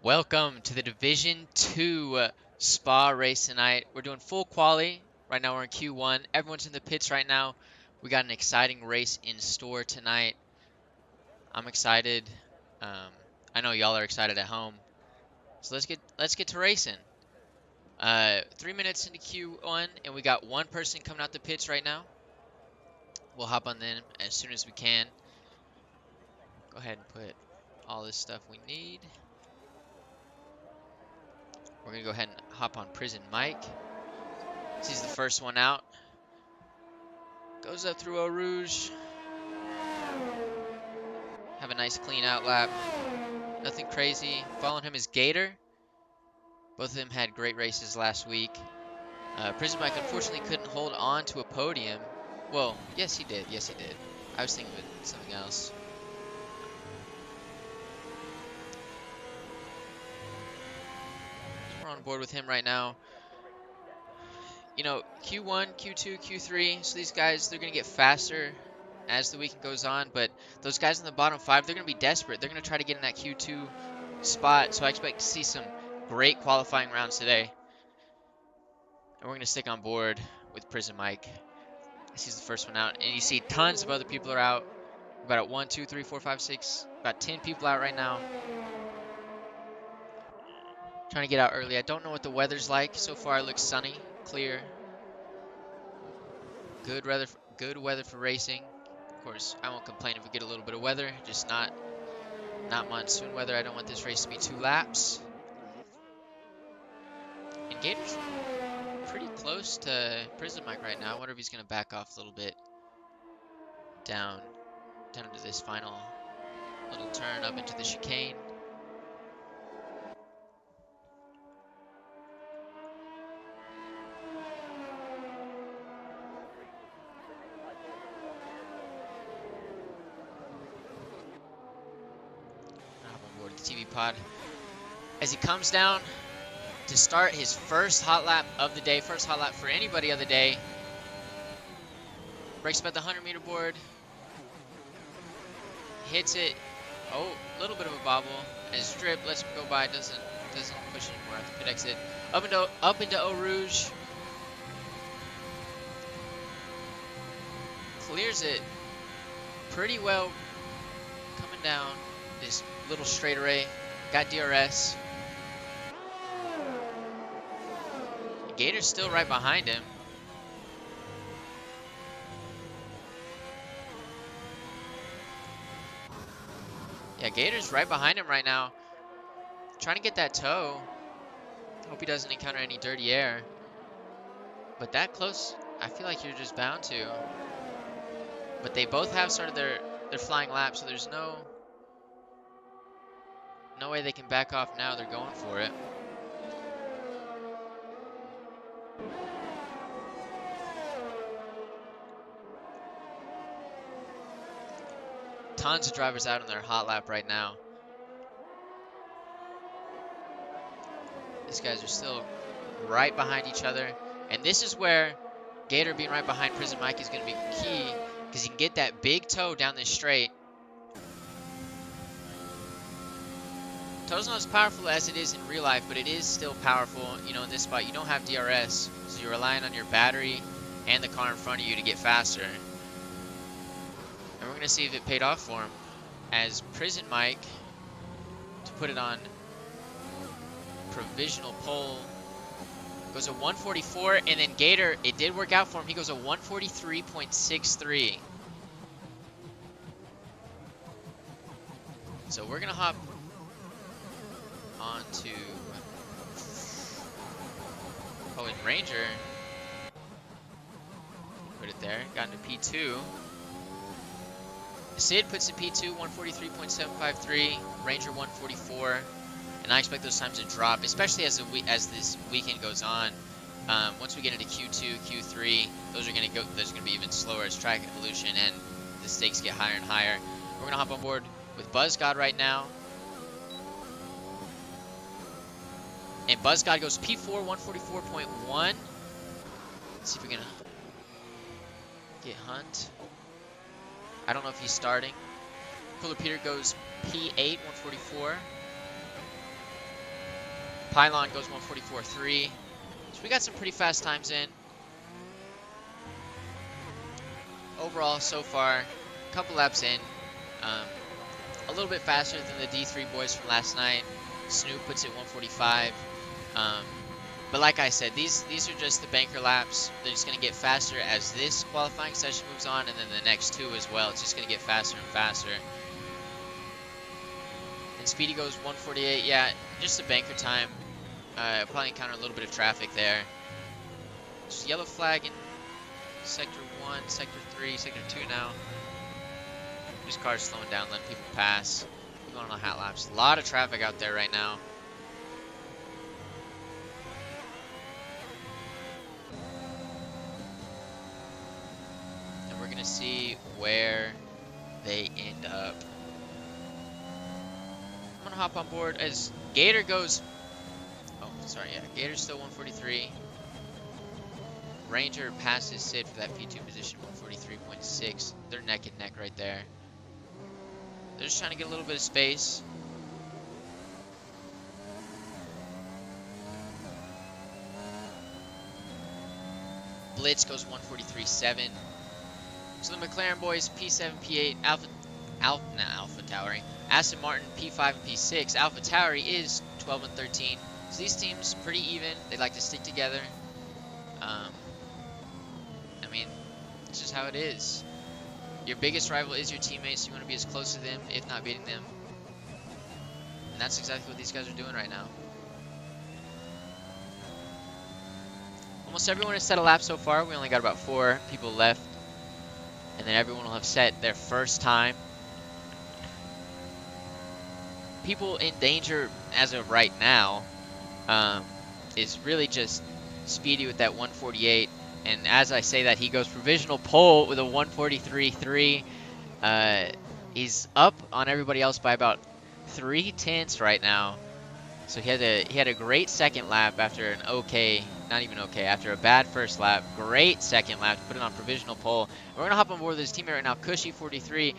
Welcome to the Division 2 Spa race tonight. We're doing full quali. Right now we're in Q1. Everyone's in the pits right now. We got an exciting race in store tonight. I'm excited. Um, I know y'all are excited at home. So let's get to racing. 3 minutes into Q1 and we got one person coming out the pits right now. We'll hop on them as soon as we can. Go ahead and put all this stuff we need. We're gonna go ahead and hop on Prison Mike. He's the first one out. Goes up through Eau Rouge. Have a nice clean out lap. Nothing crazy. Following him is Gator. Both of them had great races last week. Prison Mike unfortunately couldn't hold on to a podium. Well, yes he did. Yes he did. I was thinking of something else. So we're on board with him right now. You know, Q1, Q2, Q3, so these guys, they're going to get faster as the weekend goes on, but those guys in the bottom 5, they're going to be desperate. They're going to try to get in that Q2 spot, so I expect to see some great qualifying rounds today. And we're going to stick on board with Prison Mike. He's the first one out, and you see tons of other people are out. About 1, 2, 3, 4, 5, 6, about 10 people out right now. Trying to get out early. I don't know what the weather's like. So far it looks sunny, clear. Good weather for racing. Of course, I won't complain if we get a little bit of weather, just not monsoon weather. I don't want this race to be 2 laps. And Gator's pretty close to Prison Mike right now. I wonder if he's going to back off a little bit down into this final little turn up into the chicane. Hop on board the TV pod. As he comes down to start his first hot lap of the day, first hot lap for anybody of the day. Breaks about the 100-meter board. Hits it. Oh, a little bit of a bobble. And strip lets him go by. Doesn't push anymore at the pit exit. Up into Eau Rouge. Clears it pretty well. Coming down this little straightaway. Got DRS. Gator's still right behind him. Yeah, Gator's right behind him right now. Trying to get that toe. Hope he doesn't encounter any dirty air. But that close, I feel like you're just bound to. But they both have started their flying lap, so there's no way they can back off now. They're going for it. Tons of drivers out on their hot lap right now. These guys are still right behind each other. And this is where Gator being right behind Prison Mike is going to be key, because he can get that big toe down this straight. Toe's not as powerful as it is in real life, but it is still powerful. You know, in this spot, you don't have DRS, so you're relying on your battery and the car in front of you to get faster. And we're going to see if it paid off for him, as Prison Mike, to put it on provisional pole, goes a 144, and then Gator, it did work out for him. He goes a 143.63. So we're going to hop onto, oh, and Ranger, put it there, got into P2. Sid puts in P2, 143.753, Ranger 144, and I expect those times to drop, especially as this weekend goes on. Once we get into Q2, Q3, those are going to be even slower as track evolution and the stakes get higher and higher. We're going to hop on board with BuzzGod right now. And BuzzGod goes P4, 144.1. Let's see if we can get Hunt. I don't know if he's starting. Cooler Peter goes P8, 144. Pylon goes 144.3. So we got some pretty fast times in. Overall, so far, a couple laps in. A little bit faster than the D3 boys from last night. Snoop puts it 145. But like I said, these are just the banker laps. They're just going to get faster as this qualifying session moves on, and then the next two as well. It's just going to get faster and faster. And Speedy goes 148. Yeah, just a banker time. Probably encounter a little bit of traffic there. Just yellow flag in Sector 1, Sector 3, Sector 2 now. This car's slowing down, letting people pass. We're going on hot laps. A lot of traffic out there right now. And we're going to see where they end up. I'm going to hop on board as Gator goes... Oh, sorry, yeah. Gator's still 143. Ranger passes Sid for that P2 position, 143.6. They're neck and neck right there. They're just trying to get a little bit of space. Blitz goes 143.7. So the McLaren boys, P7, P8, Alpha Tauri. Aston Martin, P5 and P6. Alpha Tauri is 12 and 13. So these teams pretty even. They like to stick together. I mean, it's just how it is. Your biggest rival is your teammates. So you want to be as close to them, if not beating them. And that's exactly what these guys are doing right now. Almost everyone has set a lap so far. We only got about 4 people left. And then everyone will have set their first time. People in danger as of right now is really just Speedy with that 148. And as I say that, he goes provisional pole with a 143.3. He's up on everybody else by about 3/10 right now. So he had a great second lap after an after a bad first lap. Great second lap to put it on provisional pole. And we're gonna hop on board with his teammate right now, Cushy 43.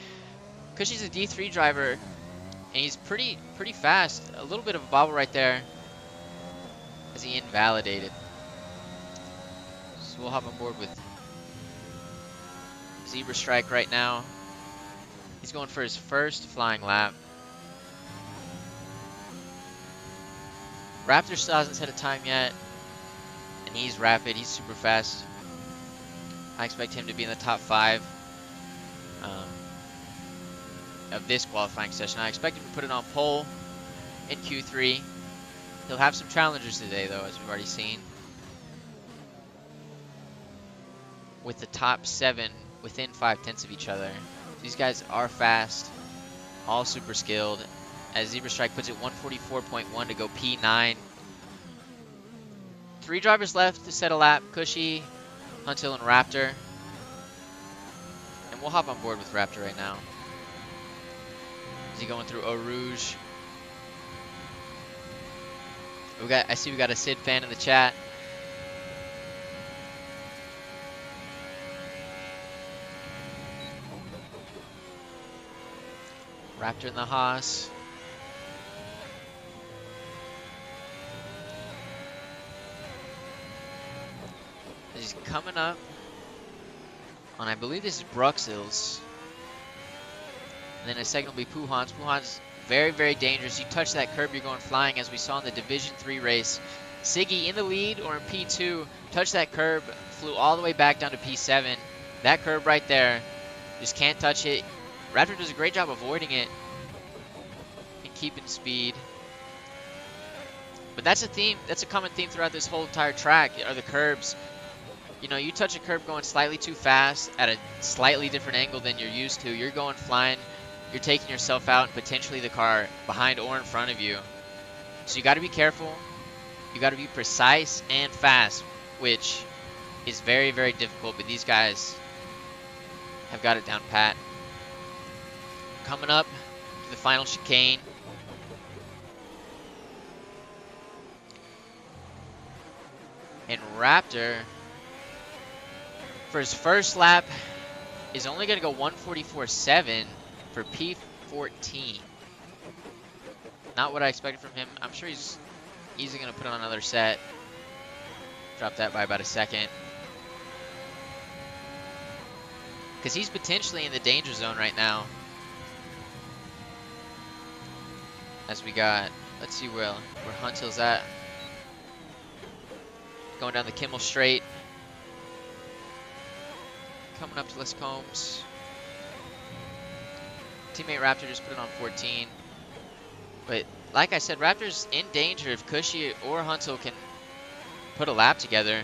Cushy's a D3 driver, and he's pretty fast. A little bit of a bobble right there as he invalidated. So we'll hop on board with Zebra Strike right now. He's going for his first flying lap. Raptor still hasn't set a time yet, and he's rapid. He's super fast. I expect him to be in the top 5 of this qualifying session. I expect him to put it on pole in Q3. He'll have some challengers today, though, as we've already seen. With the top 7 within 5/10 of each other. These guys are fast, all super skilled. As Zebra Strike puts it 144.1 to go P9. 3 drivers left to set a lap. Cushy, Hunthill, and Raptor. And we'll hop on board with Raptor right now. Is he going through Eau Rouge? I see we got a Sid fan in the chat. Raptor in the Haas. He's coming up on, I believe this is Bruxelles. And then a second will be Puhan's. Puhan's very, very dangerous. You touch that curb, you're going flying, as we saw in the Division 3 race. Siggy in the lead or in P2, touched that curb, flew all the way back down to P7. That curb right there, just can't touch it. Raptor does a great job avoiding it and keeping speed. But that's a theme, that's a common theme throughout this whole entire track, are the curbs. You know, you touch a curb going slightly too fast at a slightly different angle than you're used to. You're going flying, you're taking yourself out and potentially the car behind or in front of you. So you got to be careful. You got to be precise and fast, which is very, very difficult. But these guys have got it down pat. Coming up to the final chicane. And Raptor, for his first lap, is only going to go 144.7 for P14. Not what I expected from him. I'm sure he's Easily going to put on another set. Drop that by about a second. Because he's potentially in the danger zone right now. As we got, let's see where Huntill's at. Going down the Kimmel Straight. Coming up to Les Combs. Teammate Raptor just put it on 14. But like I said, Raptor's in danger if Cushy or Huntill can put a lap together.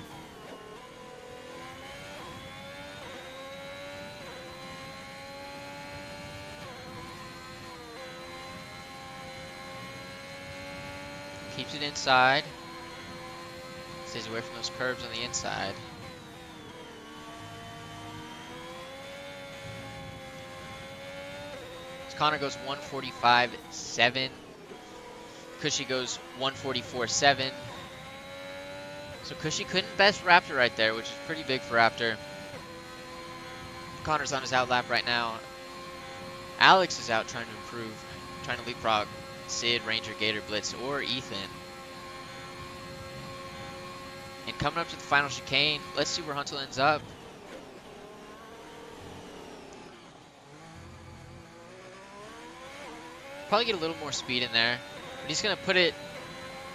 Keeps it inside. Stays away from those curves on the inside. Connor goes 145.7. Cushy goes 144.7. So Cushy couldn't best Raptor right there, which is pretty big for Raptor. Connor's on his out lap right now. Alex is out trying to improve, trying to leapfrog Sid, Ranger, Gator, Blitz, or Ethan. And coming up to the final chicane, let's see where Huntill ends up. Probably get a little more speed in there, but he's going to put it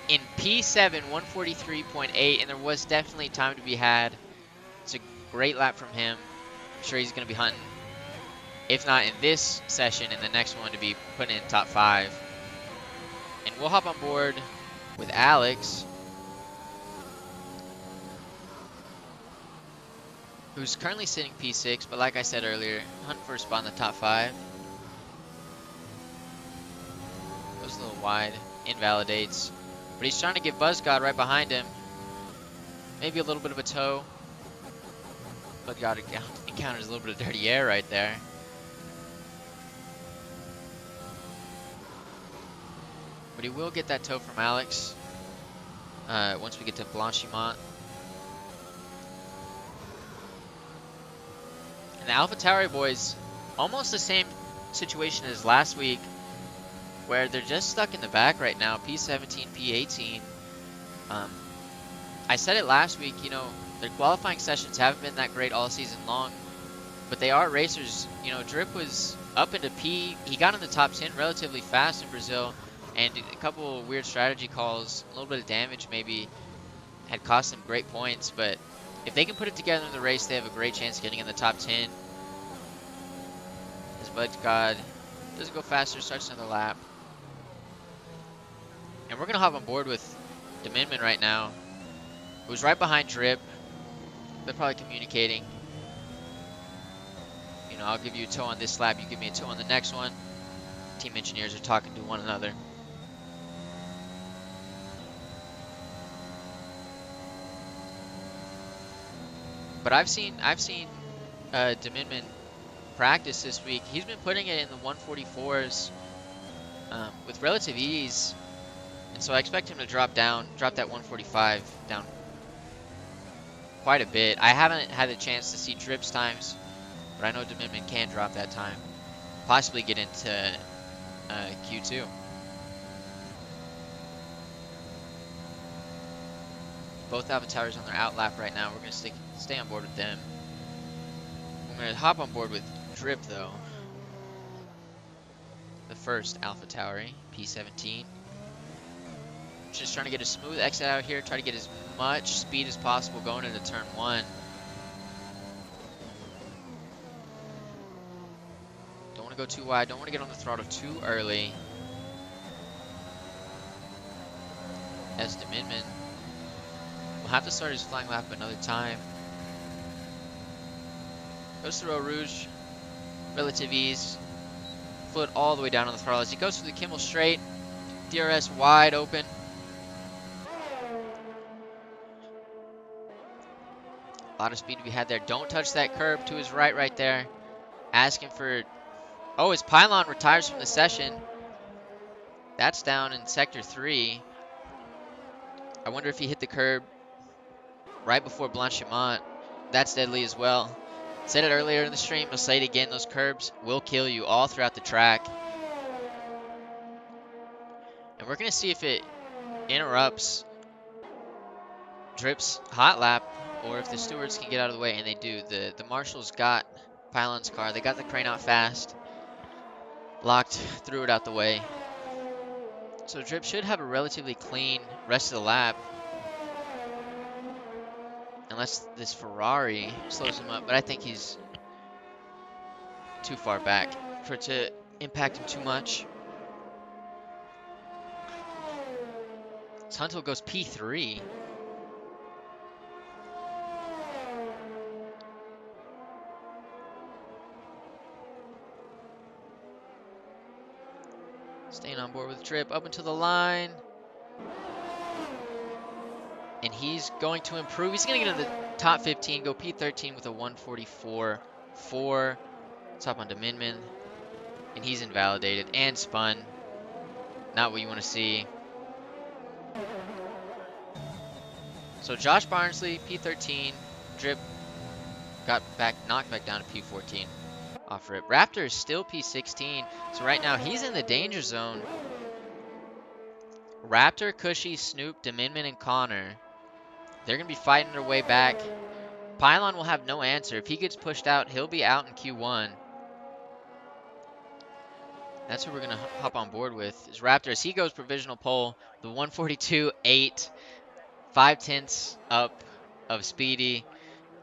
in P7, 143.8, and there was definitely time to be had. It's a great lap from him. I'm sure he's going to be hunting, if not in this session, in the next one, to be putting in top 5. And we'll hop on board with Alex, who's currently sitting P6, but like I said earlier, hunting for a spot in the top 5. Goes a little wide, invalidates. But he's trying to get BuzzGod right behind him. Maybe a little bit of a toe. BuzzGod encounters a little bit of dirty air right there. But he will get that toe from Alex once we get to Blanchimont. And the AlphaTauri boys, almost the same situation as last week, where they're just stuck in the back right now, P17, P18. I said it last week, you know, their qualifying sessions haven't been that great all season long, but they are racers. You know, Drip was up into P. He got in the top 10 relatively fast in Brazil, and a couple of weird strategy calls, a little bit of damage maybe, had cost them great points, but if they can put it together in the race, they have a great chance of getting in the top 10. As BuzzGod doesn't go faster, starts another lap. And we're going to hop on board with Dominion right now, who's right behind Drip. They're probably communicating. You know, I'll give you a toe on this lap, you give me a toe on the next one. Team engineers are talking to one another. But I've seen Dominion practice this week. He's been putting it in the 144s with relative ease. And so I expect him to drop that 145 down quite a bit. I haven't had a chance to see Drip's times, but I know Dominion can drop that time. Possibly get into Q2. Both AlphaTauri's on their out lap right now. We're going to stay on board with them. I'm going to hop on board with Drip, though. The first AlphaTauri, P17. Just trying to get a smooth exit out here. Try to get as much speed as possible going into turn 1. Don't want to go too wide. Don't want to get on the throttle too early. As Dominion will have to start his flying lap another time. Goes through Eau Rouge. Relative ease. Foot all the way down on the throttle as he goes through the Kimmel Straight. DRS wide open. A lot of speed to be had there. Don't touch that curb to his right there. Asking for... Oh, his pylon retires from the session. That's down in Sector 3. I wonder if he hit the curb right before Blanchimont. That's deadly as well. Said it earlier in the stream. I'll say it again. Those curbs will kill you all throughout the track. And we're going to see if it interrupts Drip's hot lap, or if the stewards can get out of the way, and they do. The marshals got Pylon's car. They got the crane out fast, locked, threw it out the way. So Drip should have a relatively clean rest of the lap, unless this Ferrari slows him up. But I think he's too far back for it to impact him too much. So Hunter goes P3. Staying on board with Drip up into the line. And he's going to improve. He's going to get into the top 15, go P13 with a 144.4. Top on Dominman. And he's invalidated and spun. Not what you want to see. So Josh Barnsley, P13. Drip got knocked back down to P14 off rip. Raptor is still P16. So right now he's in the danger zone. Raptor, Cushy, Snoop, Dominman, and Connor. They're going to be fighting their way back. Pylon will have no answer. If he gets pushed out, he'll be out in Q1. That's who we're going to hop on board with, is Raptor. As he goes provisional pole, the 142.8, 5/10 up of Speedy.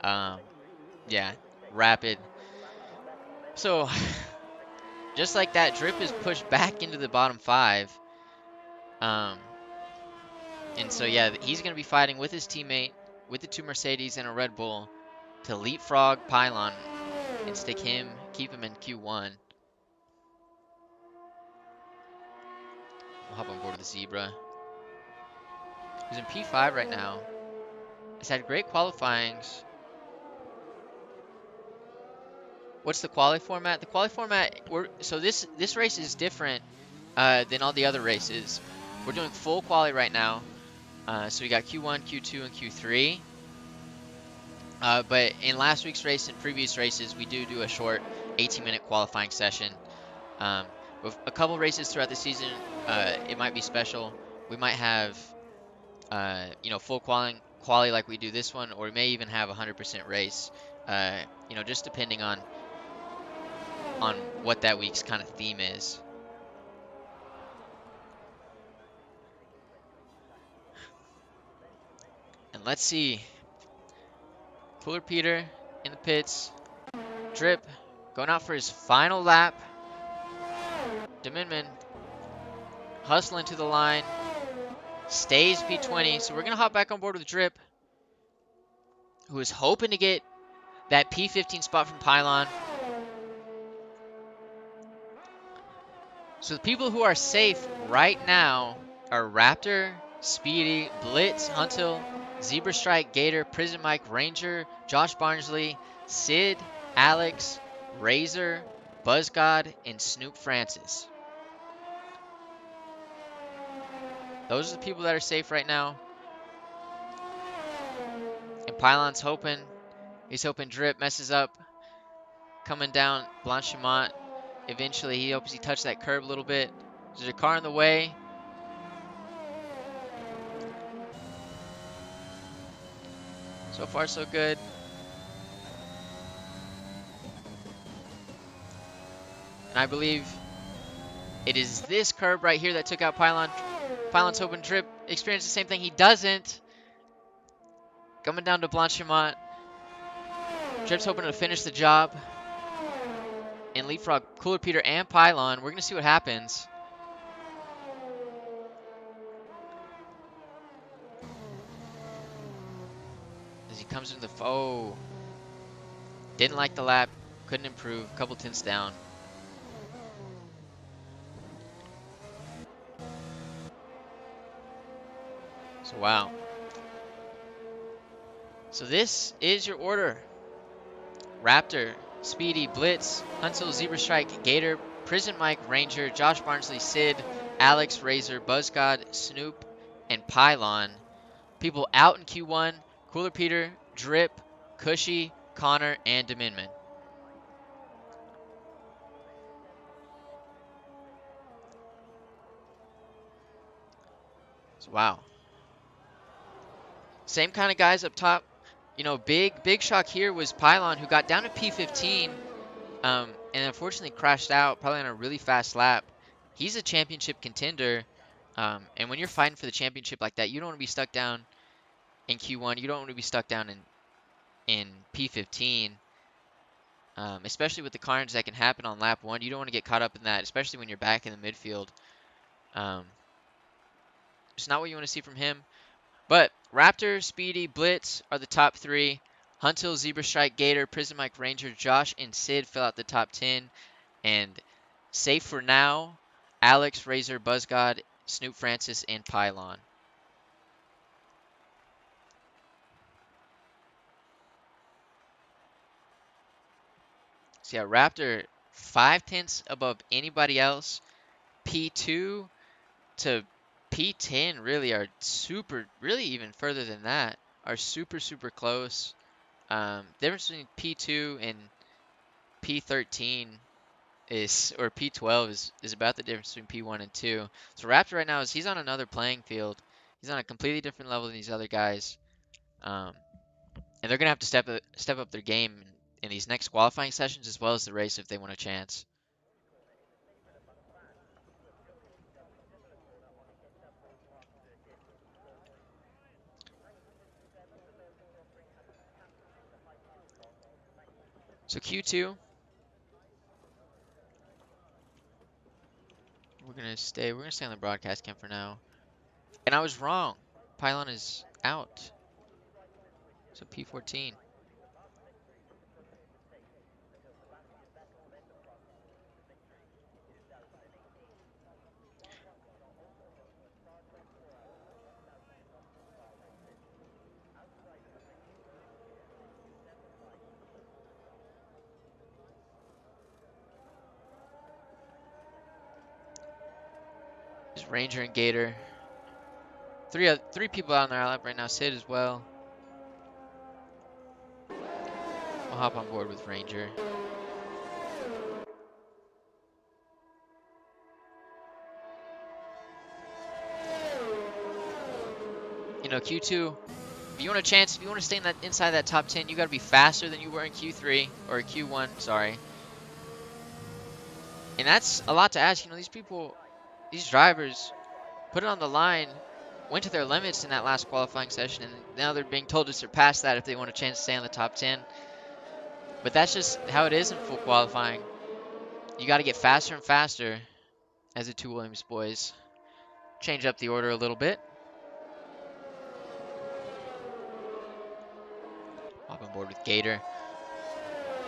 Yeah, rapid. So, just like that, Drip is pushed back into the bottom 5. And so, yeah, he's going to be fighting with his teammate, with the 2 Mercedes and a Red Bull, to leapfrog Pylon and keep him in Q1. We'll hop on board with the Zebra. He's in P5 right now. He's had great qualifyings. What's the quali format? The quali format, so this race is different than all the other races. We're doing full quali right now. So we got Q1, Q2, and Q3. But in last week's race and previous races, we do a short 18-minute qualifying session. With a couple races throughout the season, it might be special. We might have, full quali like we do this one, or we may even have a 100% race. Just depending on what that week's kind of theme is. And let's see. Cooler Peter in the pits. Drip going out for his final lap. Dominman hustling to the line. Stays P20. So we're going to hop back on board with Drip, who is hoping to get that P15 spot from Pylon. So the people who are safe right now are Raptor, Speedy, Blitz, Huntil, Zebra Strike, Gator, Prison Mike, Ranger, Josh Barnsley, Sid, Alex, Razor, BuzzGod, and Snoop Francis. Those are the people that are safe right now. And Pylon's hoping. He's hoping Drip messes up coming down Blanchimont. Eventually, he hopes he touches that curb a little bit. There's a car in the way. So far, so good. And I believe it is this curb right here that took out Pylon. Pylon's hoping Drip experiences the same thing. He doesn't. Coming down to Blanchimont. Drip's hoping to finish the job and leapfrog Cooler Peter and Pylon. We're going to see what happens. As he comes into the... Oh. Didn't like the lap. Couldn't improve. Couple tenths down. So, wow. So this is your order. Raptor, Speedy, Blitz, Huntsel, Zebra Strike, Gator, Prison Mike, Ranger, Josh Barnsley, Sid, Alex, Razor, BuzzGod, Snoop, and Pylon. People out in Q1, Cooler Peter, Drip, Cushy, Connor, and Dominman. Wow. Same kind of guys up top. You know, big shock here was Pylon, who got down to P15, and unfortunately crashed out, probably on a really fast lap. He's a championship contender, and when you're fighting for the championship like that, you don't want to be stuck down in Q1. You don't want to be stuck down in P15, especially with the carnage that can happen on lap 1. You don't want to get caught up in that, especially when you're back in the midfield. It's not what you want to see from him. But Raptor, Speedy, Blitz are the top 3. Huntill, Zebra Strike, Gator, Prison Mike, Ranger, Josh, and Sid fill out the top 10. And safe for now, Alex, Razor, Buzzgod, Snoop Francis, and Pylon. So yeah, Raptor 5/10 above anybody else. P2 to P10 really are really even further than that, are super close. Difference between P2 and P13 or P12 is about the difference between P1 and 2. So Raptor right now he's on another playing field. He's on a completely different level than these other guys. And they're gonna have to step up their game in these next qualifying sessions as well as the race if they want a chance. So Q2, we're gonna stay on the broadcast cam for now. And I was wrong. Pylon is out. So P14. There's Ranger and Gator. Three people out on their lap right now. Sid as well. I'll hop on board with Ranger. You know, Q2, if you want a chance, if you want to stay inside that top 10, you got to be faster than you were in Q3 or Q1, sorry. And that's a lot to ask. You know, these drivers put it on the line, went to their limits in that last qualifying session, and now they're being told to surpass that if they want a chance to stay on the top 10. But that's just how it is in full qualifying. You got to get faster and faster as the 2 Williams boys. Change up the order a little bit. Hop on board with Gator,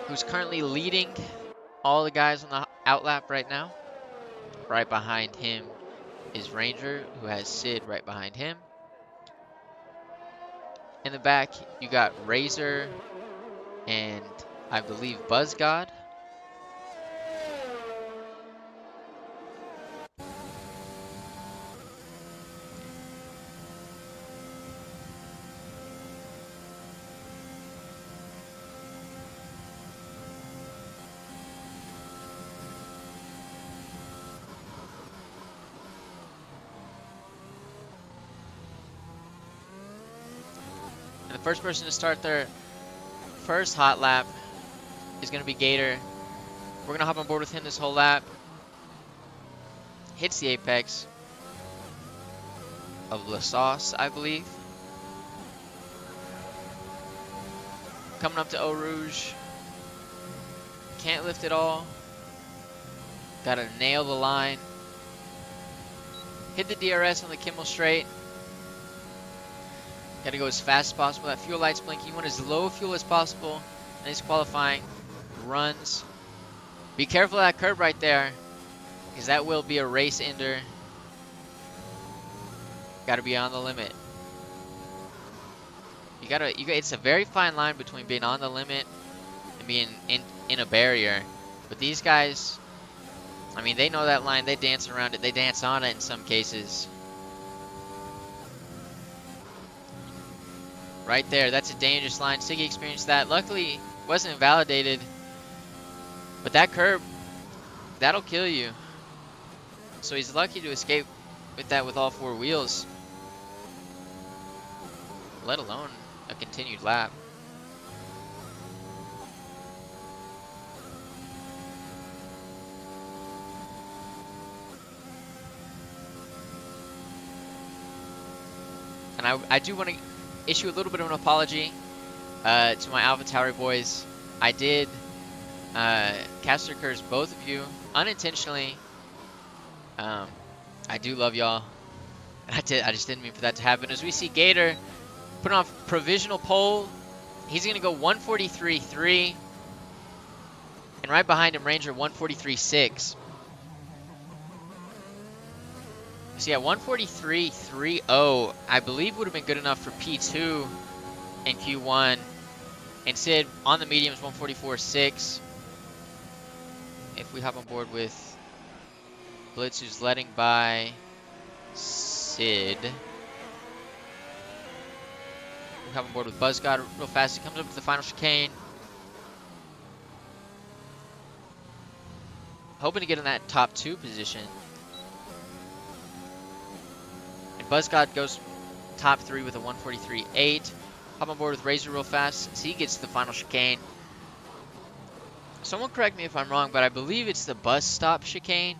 who's currently leading all the guys on the outlap right now. Right behind him is Ranger, who has Sid right behind him. In the back, you got Razor and I believe Buzzgod. And the first person to start their first hot lap is going to be Gator. We're going to hop on board with him this whole lap. Hits the apex of La Sauce, I believe. Coming up to Eau Rouge. Can't lift it all. Got to nail the line. Hit the DRS on the Kimmel straight. Got to go as fast as possible. That fuel light's blinking. You want as low fuel as possible in these qualifying runs. Be careful of that curb right there, because that will be a race ender. Got to be on the limit. It's a very fine line between being on the limit and being in a barrier. But these guys, I mean, they know that line. They dance around it. They dance on it in some cases. Right there, that's a dangerous line. Siggy experienced that. Luckily, it wasn't invalidated. But that curb, that'll kill you. So he's lucky to escape with that with all 4 wheels. let alone a continued lap. And I do want to issue a little bit of an apology to my AlphaTauri boys. I did caster curse both of you unintentionally. I do love y'all. I just didn't mean for that to happen. As we see Gator putting off provisional pole, he's going to go 143.3. And right behind him, Ranger 143.6. So yeah, 143.30, I believe would have been good enough for P2 and Q1. And Sid on the mediums, 144.6. If we hop on board with Blitz, who's letting by Sid. We hop on board with BuzzGod real fast. He comes up to the final chicane. Hoping to get in that top 2 position. And BuzzGod goes top 3 with a 143.8. Hop on board with Razor real fast as he gets to the final chicane. Someone correct me if I'm wrong, but I believe it's the bus stop chicane.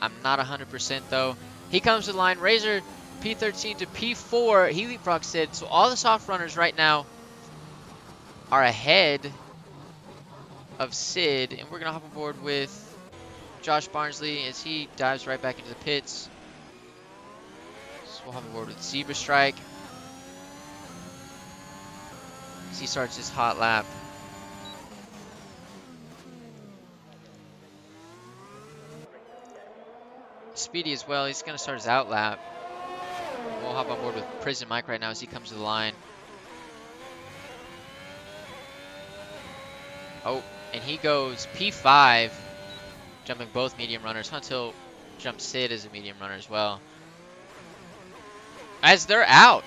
I'm not 100% though. He comes to the line. Razor P13 to P4. He leapfrogs Sid. So all the soft runners right now are ahead of Sid. And we're going to hop on board with Josh Barnsley as he dives right back into the pits. So we'll hop on board with Zebra Strike as he starts his hot lap. Speedy as well. He's going to start his out lap. We'll hop on board with Prison Mike right now as he comes to the line. Oh, and he goes P5, jumping both medium runners. Huntill jumps Sid as a medium runner as well. As they're out.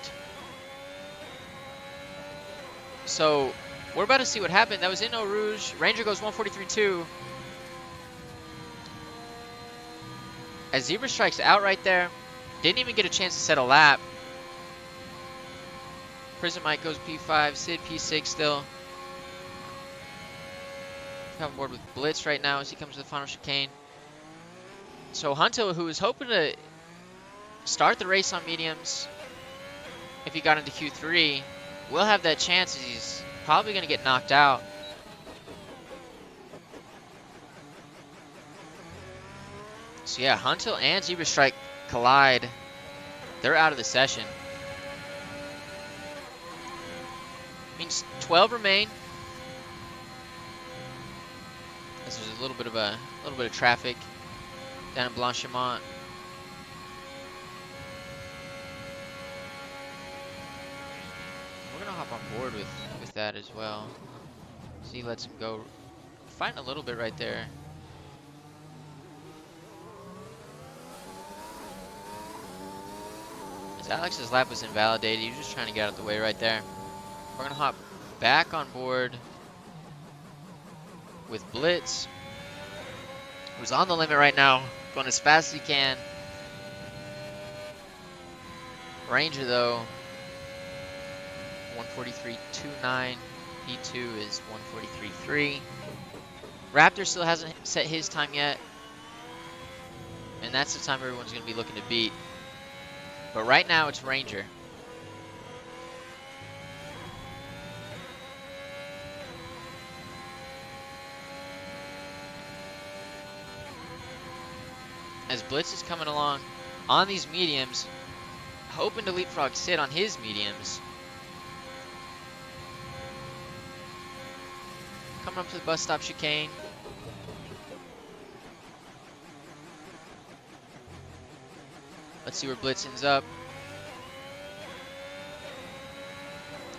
So we're about to see what happened. That was in Eau Rouge. Ranger goes 143.2. As Zebra Strike's out right there. Didn't even get a chance to set a lap. Prison Mike goes P5. Sid P6 still. Come on board with Blitz right now as he comes to the final chicane. So Hunto, who was hoping to start the race on mediums if he got into Q3, will have that chance as he's probably going to get knocked out. So yeah, Hunto and Zebra Strike collide. They're out of the session. Means 12 remain. As there's a little bit of traffic down in Blanchimont. We're gonna hop on board with that as well. So he lets him go. Fighting a little bit right there. As Alex's lap was invalidated, he was just trying to get out of the way right there. We're gonna hop back on board with Blitz, who's on the limit right now, going as fast as he can. Ranger though, 143.29. P2 is 143.3. Raptor still hasn't set his time yet, and that's the time everyone's going to be looking to beat. But right now it's Ranger. As Blitz is coming along on these mediums, hoping to leapfrog Sid on his mediums. Coming up to the bus stop chicane. Let's see where Blitz ends up.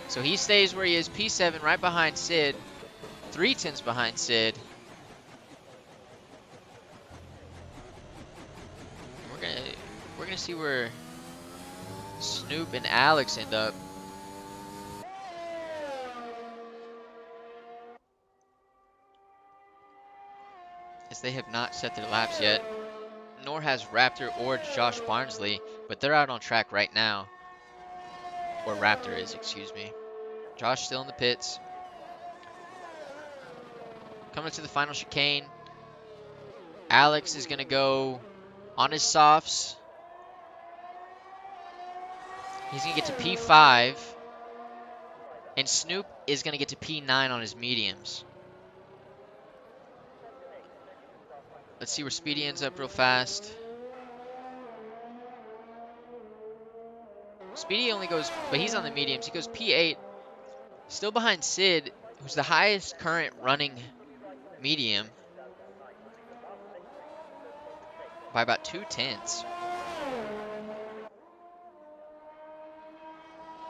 So he stays where he is, P7 right behind Sid. 3/10 behind Sid. We're gonna see where Snoop and Alex end up. As they have not set their laps yet. Nor has Raptor or Josh Barnsley, but they're out on track right now. Or Raptor is, excuse me. Josh still in the pits. Coming to the final chicane. Alex is going to go on his softs. He's going to get to P5. And Snoop is going to get to P9 on his mediums. Let's see where Speedy ends up real fast. Speedy only goes, but he's on the mediums. He goes P8. Still behind Sid, who's the highest current running medium by about 2/10.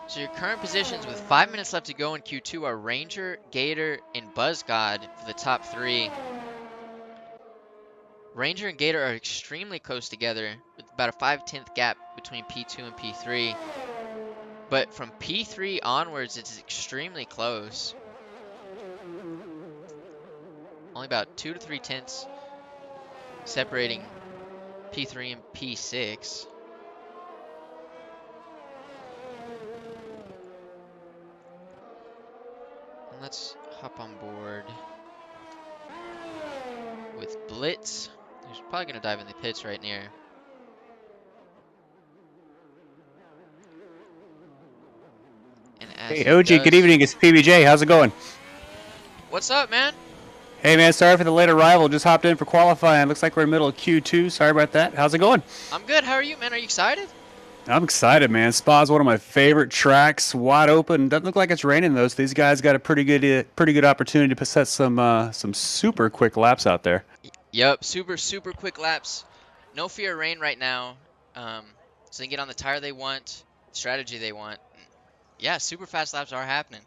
So your current positions with 5 minutes left to go in Q2 are Ranger, Gator, and BuzzGod for the top 3. Ranger and Gator are extremely close together with about a 5/10 gap between P2 and P3. But from P3 onwards, it's extremely close. Only about 2 to 3 tenths separating P3 and P6. And let's hop on board with Blitz. He's probably going to dive in the pits right near. And as Hey, OG, good evening. It's PBJ. How's it going? What's up, man? Hey, man, sorry for the late arrival. Just hopped in for qualifying. Looks like we're in the middle of Q2. Sorry about that. How's it going? I'm good. How are you, man? Are you excited? I'm excited, man. Spa's one of my favorite tracks. Wide open. Doesn't look like it's raining, though, so these guys got a pretty good opportunity to set some super quick laps out there. Yep, super quick laps. No fear of rain right now. So they can get on the tire they want, strategy they want. Yeah, super fast laps are happening.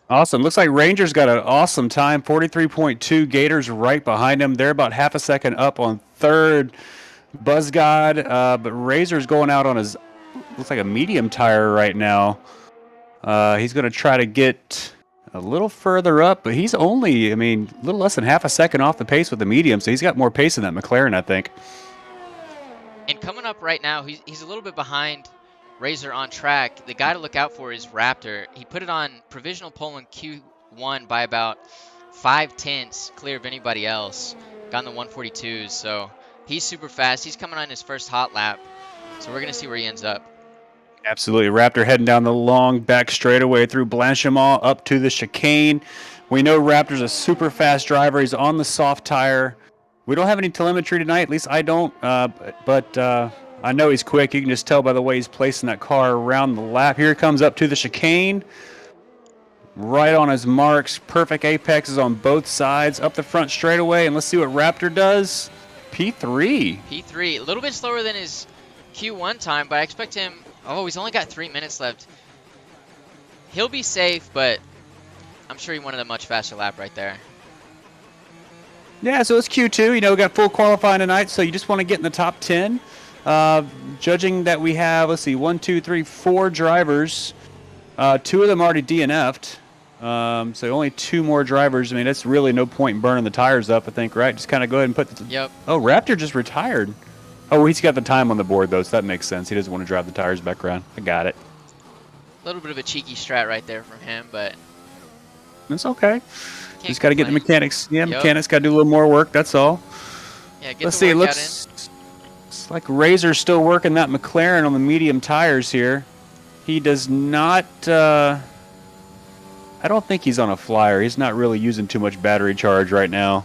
Awesome. Looks like Rangers got an awesome time. 43.2. Gators right behind him. They're about half a second up on third. BuzzGod, but Razor's going out on his, looks like a medium tire right now. He's going to try to get a little further up, but he's only, a little less than half a second off the pace with the medium, so he's got more pace than that McLaren, I think. And coming up right now, he's a little bit behind Razor on track. The guy to look out for is Raptor. He put it on provisional pole in Q1 by about 5/10 clear of anybody else. Got in the 142s, so he's super fast. He's coming on his first hot lap, so we're going to see where he ends up. Absolutely. Raptor heading down the long back straightaway through Blanchimont up to the chicane. We know Raptor's a super fast driver. He's on the soft tire. We don't have any telemetry tonight, at least I don't, but I know he's quick. You can just tell by the way he's placing that car around the lap. Here he comes up to the chicane. Right on his marks. Perfect apexes on both sides. Up the front straightaway, and let's see what Raptor does. P3. P3. A little bit slower than his Q1 time, but I expect him... Oh, he's only got 3 minutes left. He'll be safe, but I'm sure he wanted a much faster lap right there. Yeah, so it's Q2. You know, we got full qualifying tonight, so you just want to get in the top 10. Judging that we have, let's see, 1, 2, 3, 4 drivers. 2 of them already DNF'd. So only 2 more drivers. That's really no point in burning the tires up, I think, right? Just kind of go ahead and put the... Yep. Oh, Raptor just retired. Oh, he's got the time on the board, though, so that makes sense. He doesn't want to drive the tires back around. I got it. A little bit of a cheeky strat right there from him, but... It's okay. Just got to get the mechanics. Yeah, Yep. Mechanics got to do a little more work, that's all. Yeah, get Let's the see, workout looks like Razor's still working that McLaren on the medium tires here. He does not... I don't think he's on a flyer. He's not really using too much battery charge right now.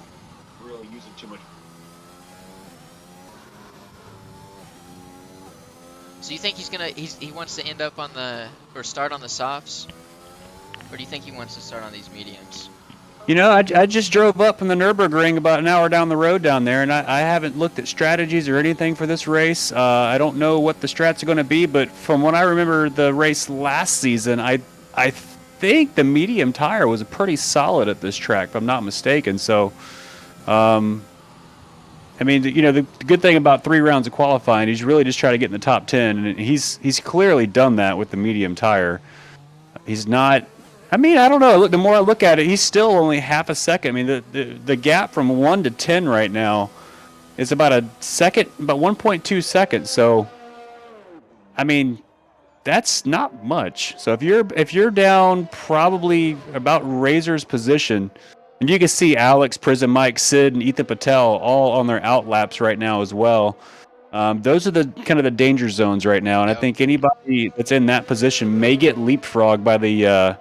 So you think he wants to end up on the, or start on the softs? Or do you think he wants to start on these mediums? You know, I just drove up from the Nürburgring about an hour down the road down there, and I haven't looked at strategies or anything for this race. I don't know what the strats are going to be, but from what I remember the race last season, I think the medium tire was pretty solid at this track, if I'm not mistaken. So, you know, the good thing about 3 rounds of qualifying is you really just try to get in the top 10, and he's clearly done that with the medium tire. He's not... I don't know. The more I look at it, he's still only half a second. The gap from 1 to 10 right now is about a second, about 1.2 seconds. So, that's not much. So if you're down probably about Razor's position, and you can see Alex, Prison Mike, Sid, and Ethan Patel all on their out laps right now as well. Those are the kind of the danger zones right now, and I Yep. think anybody that's in that position may get leapfrogged by the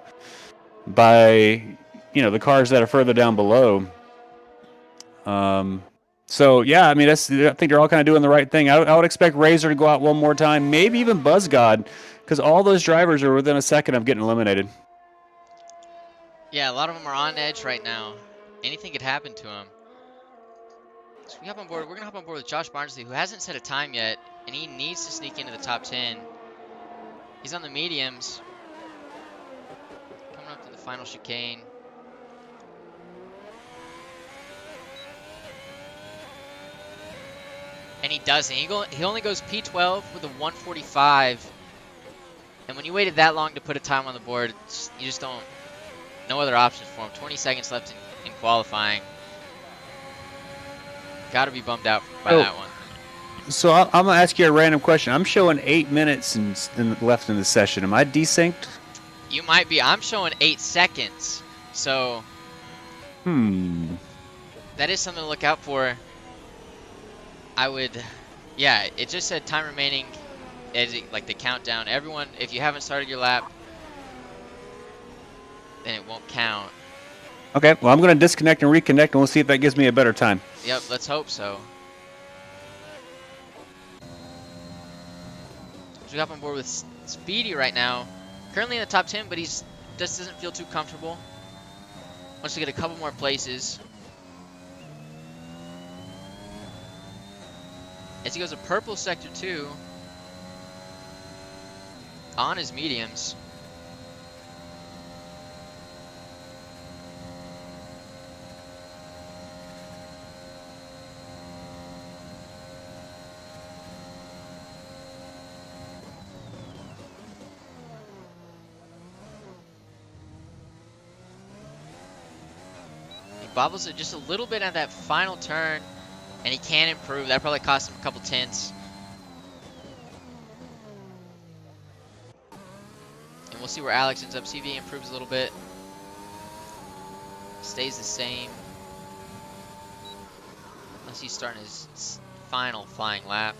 by the cars that are further down below. Um, so yeah, I mean I think they're all kind of doing the right thing. I would expect Razor to go out one more time, maybe even BuzzGod, because all those drivers are within a second of getting eliminated. Yeah, a lot of them are on edge right now. Anything could happen to them. So we hop on board. We're gonna hop on board with Josh Barnsley, who hasn't set a time yet, and he needs to sneak into the top 10. He's on the mediums, coming up to the final chicane. And he doesn't. He only goes P12 with a 145. And when you waited that long to put a time on the board, you just don't. No other options for him. 20 seconds left in qualifying. Got to be bummed out by that one. So I'm gonna ask you a random question. I'm showing 8 minutes left in the session. Am I desynced? You might be. I'm showing 8 seconds. So. That is something to look out for. Yeah, it just said time remaining, like the countdown. Everyone, if you haven't started your lap, then it won't count. Okay, well, I'm going to disconnect and reconnect, and we'll see if that gives me a better time. Yep, let's hope so. So we hop on board with Speedy right now. Currently in the top 10, but he just doesn't feel too comfortable. Wants to get a couple more places. As he goes to purple sector 2 on his mediums. He bobbles it just a little bit at that final turn. And he can improve. That probably cost him a couple tenths. And we'll see where Alex ends up. See if he improves a little bit. Stays the same. Unless he's starting his final flying lap.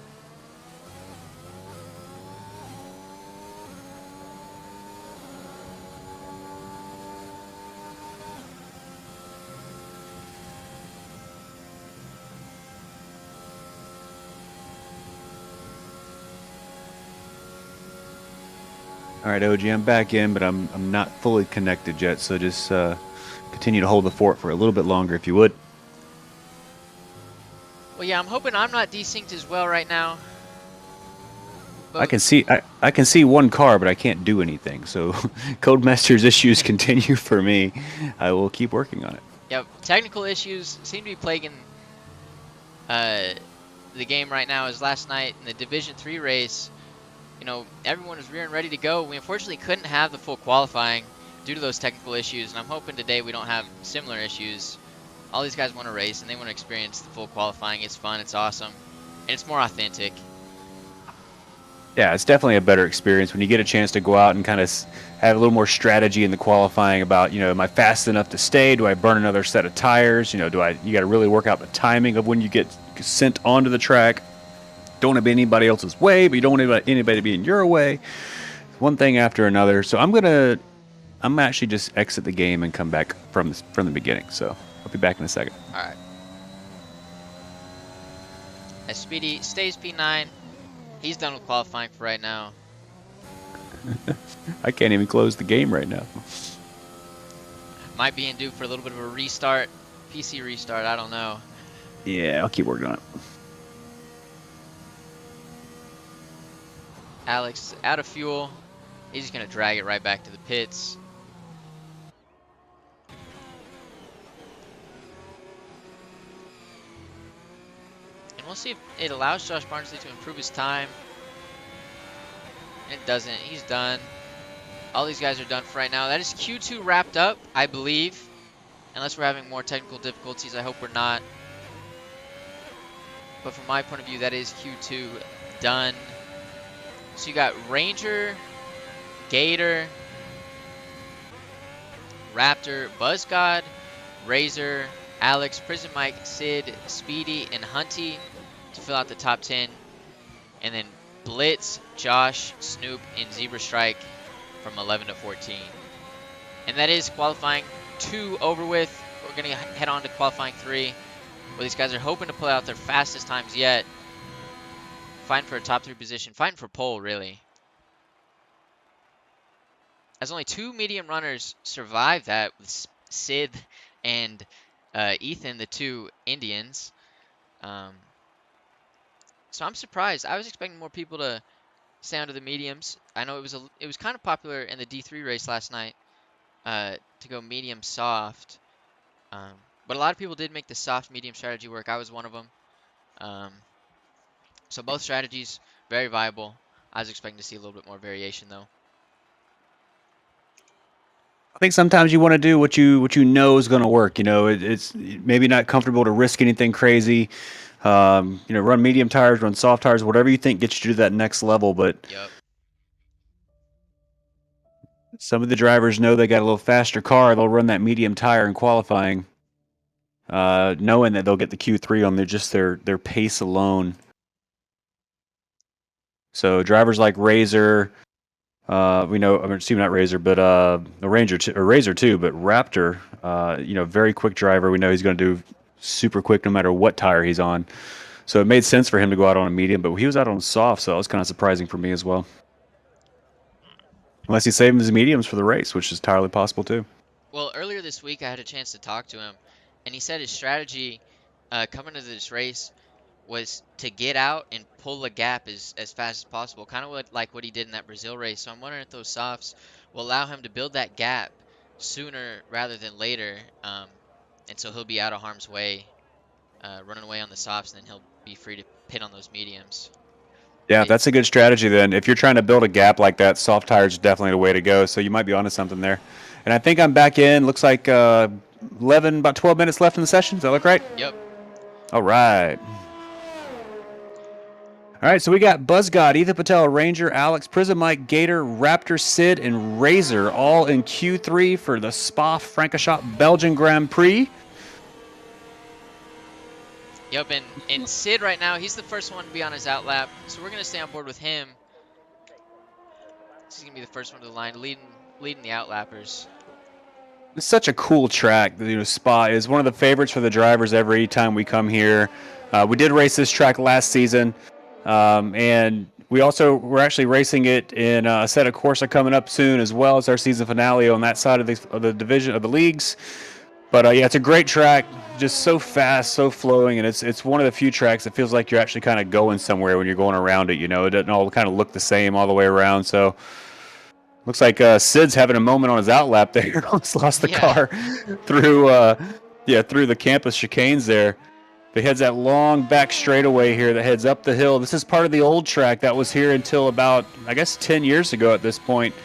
All right, OG, I'm back in, but I'm not fully connected yet, so just continue to hold the fort for a little bit longer, if you would. Well, yeah, I'm hoping I'm not desynced as well right now. But I can see one car, but I can't do anything. So Codemaster's issues continue for me. I will keep working on it. Yep, technical issues seem to be plaguing the game right now. As last night in the Division 3 race, you know, everyone was rearing ready to go. We unfortunately couldn't have the full qualifying due to those technical issues, and I'm hoping today we don't have similar issues. All these guys want to race, and they want to experience the full qualifying. It's fun, it's awesome, and it's more authentic. Yeah, it's definitely a better experience when you get a chance to go out and kind of have a little more strategy in the qualifying about, you know, am I fast enough to stay? Do I burn another set of tires? You know, you got to really work out the timing of when you get sent onto the track. Don't want to be anybody else's way, but you don't want anybody to be in your way. One thing after another. So I'm actually just exit the game and come back from the beginning. So I'll be back in a second. All right. As Speedy stays P9, he's done with qualifying for right now. I can't even close the game right now. Might be in due for a little bit of a restart, PC restart. I don't know. Yeah, I'll keep working on it. Alex out of fuel. He's just gonna drag it right back to the pits. And we'll see if it allows Josh Barnsley to improve his time. And it doesn't. He's done. All these guys are done for right now. That is Q2 wrapped up, I believe. Unless we're having more technical difficulties. I hope we're not. But from my point of view, that is Q2 done. So you got Ranger Gator, Raptor, Buzzgod, Razor, Alex, Prison Mike, Sid, Speedy, and Hunty to fill out the top 10. And then Blitz, Josh, Snoop, and Zebra Strike from 11 to 14. And that is qualifying 2 over with. We're going to head on to qualifying 3, where these guys are hoping to pull out their fastest times yet. Fighting for a top 3 position. Fighting for pole, really. As only 2 medium runners survived that, with Sid and Ethan, the 2 Indians. So I'm surprised. I was expecting more people to stay under the mediums. I know it was kind of popular in the D3 race last night to go medium soft. But a lot of people did make the soft medium strategy work. I was one of them. So both strategies very viable. I was expecting to see a little bit more variation though. I think sometimes you want to do what you know is going to work. It's maybe not comfortable to risk anything crazy. Run medium tires, run soft tires, whatever you think gets you to that next level. But Yep. some of the drivers know they got a little faster car. They'll run that medium tire in qualifying, knowing that they'll get the Q3 on their pace alone. So drivers like Razor, we know, excuse me, not Razor, but Razor too, but Raptor, very quick driver. We know he's going to do super quick no matter what tire he's on. So it made sense for him to go out on a medium, but he was out on soft, so that was kind of surprising for me as well. Unless he's saving his mediums for the race, which is entirely possible too. Well, earlier this week I had a chance to talk to him, and he said his strategy coming into this race was to get out and pull the gap as fast as possible, kind of like what he did in that Brazil race. So I'm wondering if those softs will allow him to build that gap sooner rather than later, and so he'll be out of harm's way, running away on the softs, and then he'll be free to pit on those mediums. Yeah, But that's a good strategy then. If you're trying to build a gap like that, soft tires is definitely the way to go. So you might be onto something there. And I think I'm back in. Looks like about 12 minutes left in the session. Does that look right? yep. All right. All right, so we got Buzzgod, Ethan Patel, Ranger, Alex, Prism Mike, Gator, Raptor, Sid, and Razor all in Q3 for the Spa-Francorchamps Belgian Grand Prix. Yep, and Sid right now, he's the first one to be on his outlap, so we're going to stay on board with him. He's going to be the first one to the line, leading the outlappers. It's such a cool track. Spa is one of the favorites for the drivers every time we come here. We did race this track last season, and we're actually racing it in a set of Corsa coming up soon as well as our season finale on that side of the division of the leagues. But yeah, it's a great track, just so fast, so flowing, and it's one of the few tracks that feels like you're actually kind of going somewhere when you're going around it. It doesn't all kind of look the same all the way around. So looks like Sid's having a moment on his outlap there. Almost lost the car through the campus chicanes there. But he heads that long back straightaway here that heads up the hill. This is part of the old track that was here until about, I guess, 10 years ago at this point.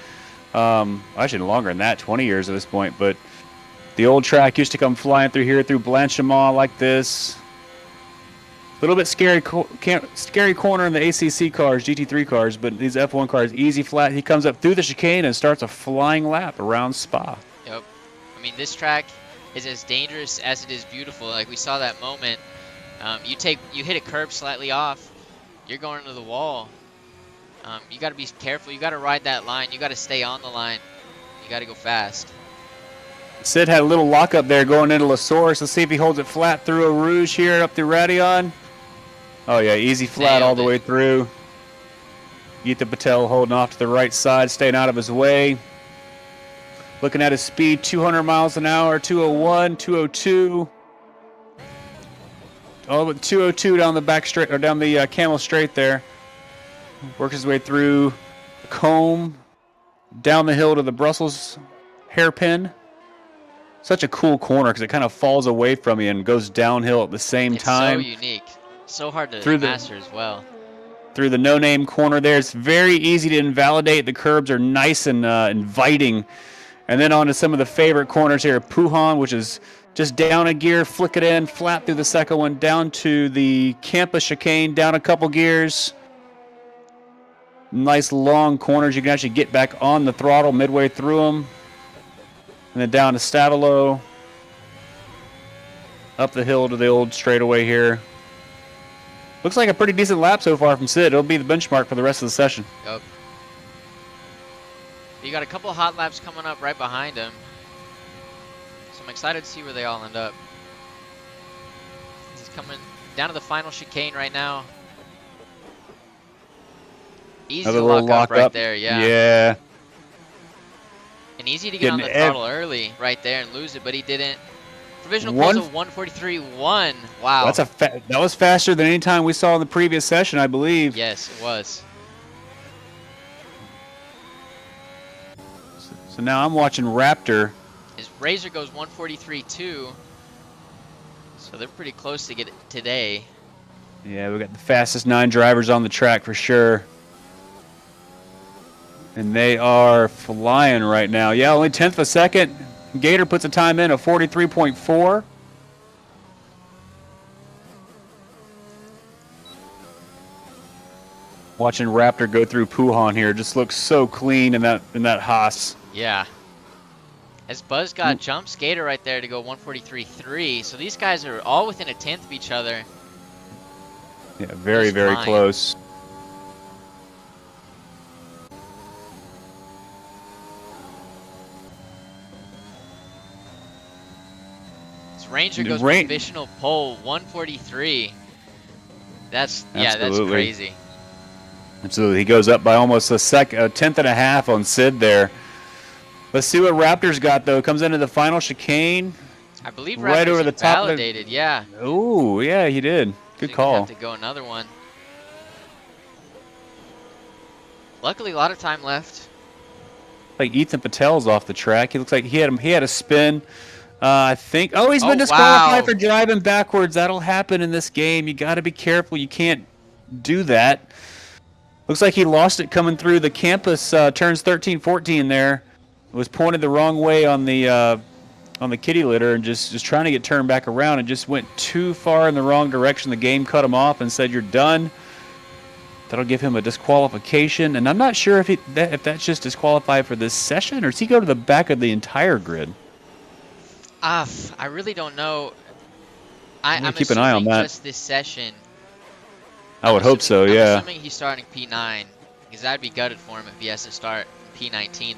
Actually, longer than that, 20 years at this point. But the old track used to come flying through here through Blanchimont like this. A little bit scary corner in the ACC cars, GT3 cars, but these F1 cars, easy flat. He comes up through the chicane and starts a flying lap around Spa. Yep. I mean, this track is as dangerous as it is beautiful. Like we saw that moment. You hit a curb slightly off, you're going into the wall. You got to be careful. You got to ride that line. You got to stay on the line. You got to go fast. Sid had a little lockup there going into La Source. Let's see if he holds it flat through a Rouge here up through Radion. Oh, yeah, easy flat all the way through. Ethan Patel holding off to the right side, staying out of his way. Looking at his speed, 200 miles an hour, 201, 202. Oh, but 202 down the back straight, or down the Camel Straight there. Works his way through the Combe, down the hill to the Brussels hairpin. Such a cool corner because it kind of falls away from you and goes downhill at the same time. It's so unique. So hard to master as well. Through the no-name corner there. It's very easy to invalidate. The curbs are nice and inviting. And then on to some of the favorite corners here. Puhan, which is just down a gear, flick it in, flat through the second one, down to the campus chicane, down a couple gears. nice long corners. You can actually get back on the throttle midway through them. And then down to Stavilo. Up the hill to the old straightaway here. Looks like a pretty decent lap so far from Sid. It'll be the benchmark for the rest of the session. Yep. You got a couple of hot laps coming up right behind him. So I'm excited to see where they all end up. He's coming down to the final chicane right now. Easy Another to little lock up right up there, yeah. Yeah. And easy to get on the throttle early right there and lose it, but he didn't. Provisional pulls of 1:43.1. Wow. That was faster than any time we saw in the previous session, I believe. Yes, it was. So now I'm watching Raptor. His Razor goes 1:43.2. So they're pretty close to get it today. Yeah, we got the fastest 9 drivers on the track for sure. And they are flying right now. Yeah, only 10th of a second. Gator puts a time in of 43.4. Watching Raptor go through Puhan here, just looks so clean in that Haas. Yeah. As Buzz got jump Skater right there to go 1:43.3. So these guys are all within a 10th of each other. Yeah, very, very close. Ranger goes provisional pole 1:43. That's crazy. Absolutely, he goes up by almost a 10th and a half on Sid there. Let's see what Raptor's got though. Comes into the final chicane. I believe Raptor's right over the top. Validated, yeah. Oh, yeah, he did. Good call. Have to go another one. Luckily, a lot of time left. Like Ethan Patel's off the track. He looks like he had a spin. I think. Oh, he's been disqualified for driving backwards. That'll happen in this game. You got to be careful. You can't do that. Looks like he lost it coming through the campus turns 13, 14 there. It was pointed the wrong way on the kitty litter and just trying to get turned back around and just went too far in the wrong direction. The game cut him off and said, "You're done." That'll give him a disqualification. And I'm not sure if that's just disqualified for this session or does he go to the back of the entire grid? I really don't know. I'm keep an eye on that. Just this session. I would hope so, yeah. I'm assuming he's starting P9 because that'd be gutted for him if he has to start P19.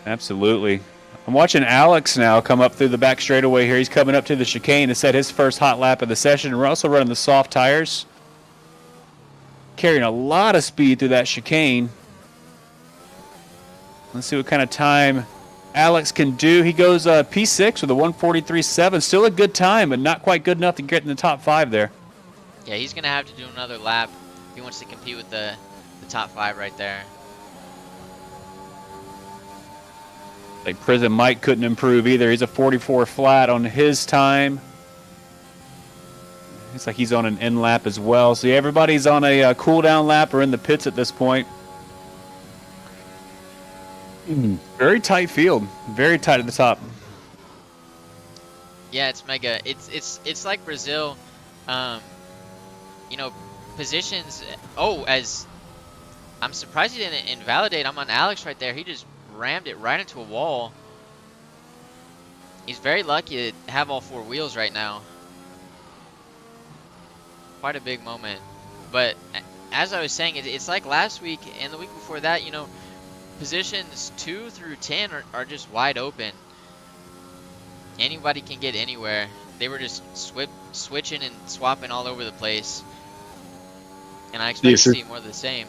Absolutely. I'm watching Alex now come up through the back straightaway here. He's coming up to the chicane to set his first hot lap of the session. We're also running the soft tires. Carrying a lot of speed through that chicane. Let's see what kind of time Alex can do. He goes P6 with a 1:43.7. Still a good time, but not quite good enough to get in the top 5 there. Yeah, he's going to have to do another lap if he wants to compete with the top 5 right there. Like Prison Mike couldn't improve either. He's a 44 flat on his time. It's like he's on an end lap as well. So yeah, everybody's on a cool down lap or in the pits at this point. Very tight field. Very tight at the top. Yeah, it's mega. It's like Brazil. You know, positions. Oh, as I'm surprised he didn't invalidate. I'm on Alex right there. He just rammed it right into a wall. He's very lucky to have all 4 wheels right now. Quite a big moment. But as I was saying, it's like last week and the week before that, you know, positions 2 through 10 are just wide open. Anybody can get anywhere. They were just switching and swapping all over the place. And I expect to see more of the same.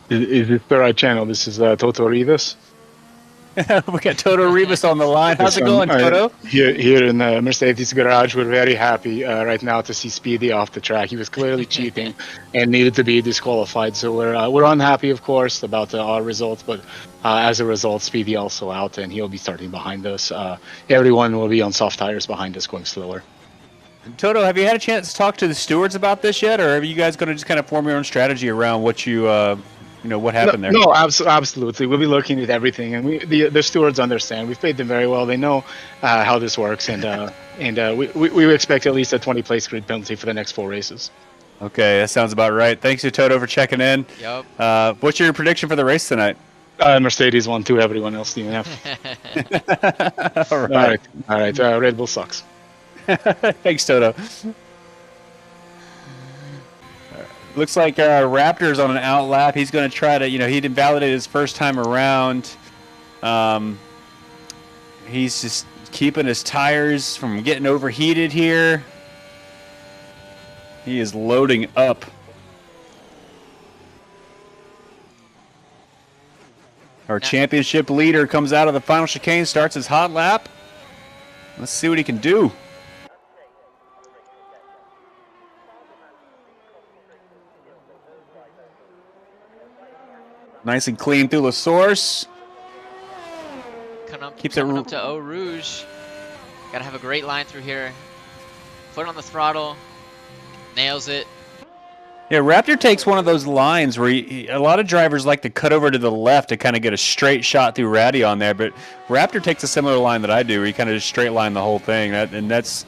Is this the right channel? This is Toto Rivas. We got Toto Rivas on the line. How's it going, Toto? Here in the Mercedes garage, we're very happy right now to see Speedy off the track. He was clearly cheating and needed to be disqualified. So we're unhappy, of course, about our results. But as a result, Speedy also out, and he'll be starting behind us. Everyone will be on soft tires behind us, going slower. Toto, have you had a chance to talk to the stewards about this yet, or are you guys going to just kind of form your own strategy around what you what happened there? No, absolutely. We'll be looking at everything, and the stewards understand. We've paid them very well. They know how this works, and we expect at least a 20-place grid penalty for the next 4 races. Okay, that sounds about right. Thanks to Toto for checking in. Yup. What's your prediction for the race tonight? Mercedes 1-2, everyone else DNF. All All right. right. All right. Red Bull sucks. Thanks, Toto. Looks like Raptor's on an out lap. He's going to try to, he'd invalidated his first time around. He's just keeping his tires from getting overheated here. He is loading up. Our championship leader comes out of the final chicane, starts his hot lap. Let's see what he can do. Nice and clean through the source. Coming up to Eau Rouge. Gotta have a great line through here. Foot on the throttle. Nails it. Yeah, Raptor takes one of those lines where a lot of drivers like to cut over to the left to kind of get a straight shot through Ratty on there, but Raptor takes a similar line that I do, where you kind of just straight line the whole thing, and that's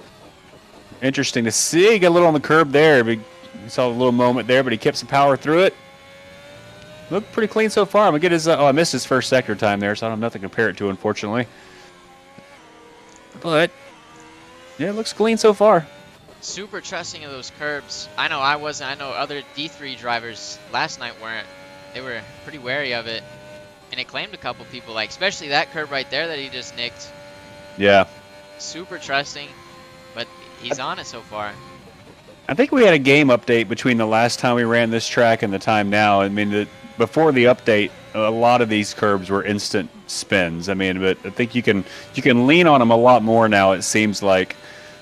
interesting to see. He got a little on the curb there. We saw a little moment there, but he kept some power through it. Looked pretty clean so far. I'm going to get his... I missed his first sector time there, so I don't have nothing to compare it to, unfortunately. But, yeah, it looks clean so far. Super trusting of those curbs. I know I wasn't. I know other D3 drivers last night weren't. They were pretty wary of it. And it claimed a couple people, like, especially that curb right there that he just nicked. Yeah. Super trusting, but he's on it so far. I think we had a game update between the last time we ran this track and the time now. I mean, before the update, a lot of these curbs were instant spins. I mean, but I think you can lean on them a lot more now. It seems like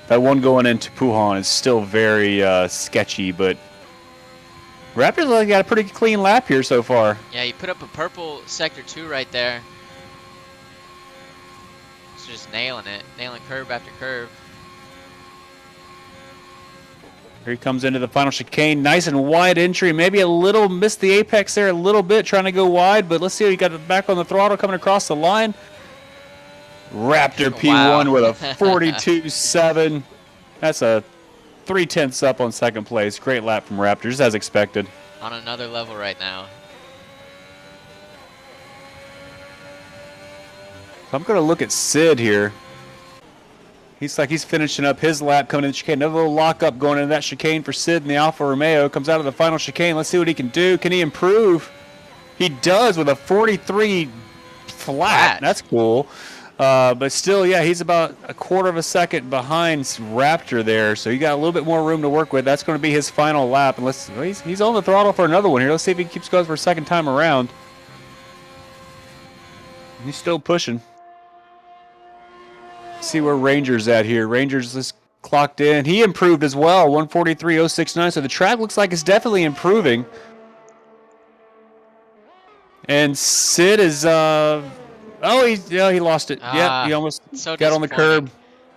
that one going into Puhan is still very sketchy, but Raptors got a pretty clean lap here so far. Yeah, he put up a purple sector 2 right there. He's just nailing it, nailing curb after curb. Here he comes into the final chicane. Nice and wide entry. Maybe a little missed the apex there a little bit, trying to go wide, but let's see. He got it back on the throttle coming across the line. Raptor P1 with a 42.7. That's a 0.3 up on second place. Great lap from Raptor, just as expected. On another level right now. So I'm going to look at Sid here. He's finishing up his lap coming in the chicane. Another little lockup going into that chicane for Sid in the Alfa Romeo. Comes out of the final chicane. Let's see what he can do. Can he improve? He does with a 43 flat. That's cool. But still, yeah, he's about a quarter of a second behind Raptor there. So he got a little bit more room to work with. That's going to be his final lap. And he's on the throttle for another one here. Let's see if he keeps going for a second time around. He's still pushing. See where Ranger's at here. Ranger's just clocked in. He improved as well, 143.069. So the track looks like it's definitely improving. And Sid is, he lost it. Yeah, he almost got on the curb.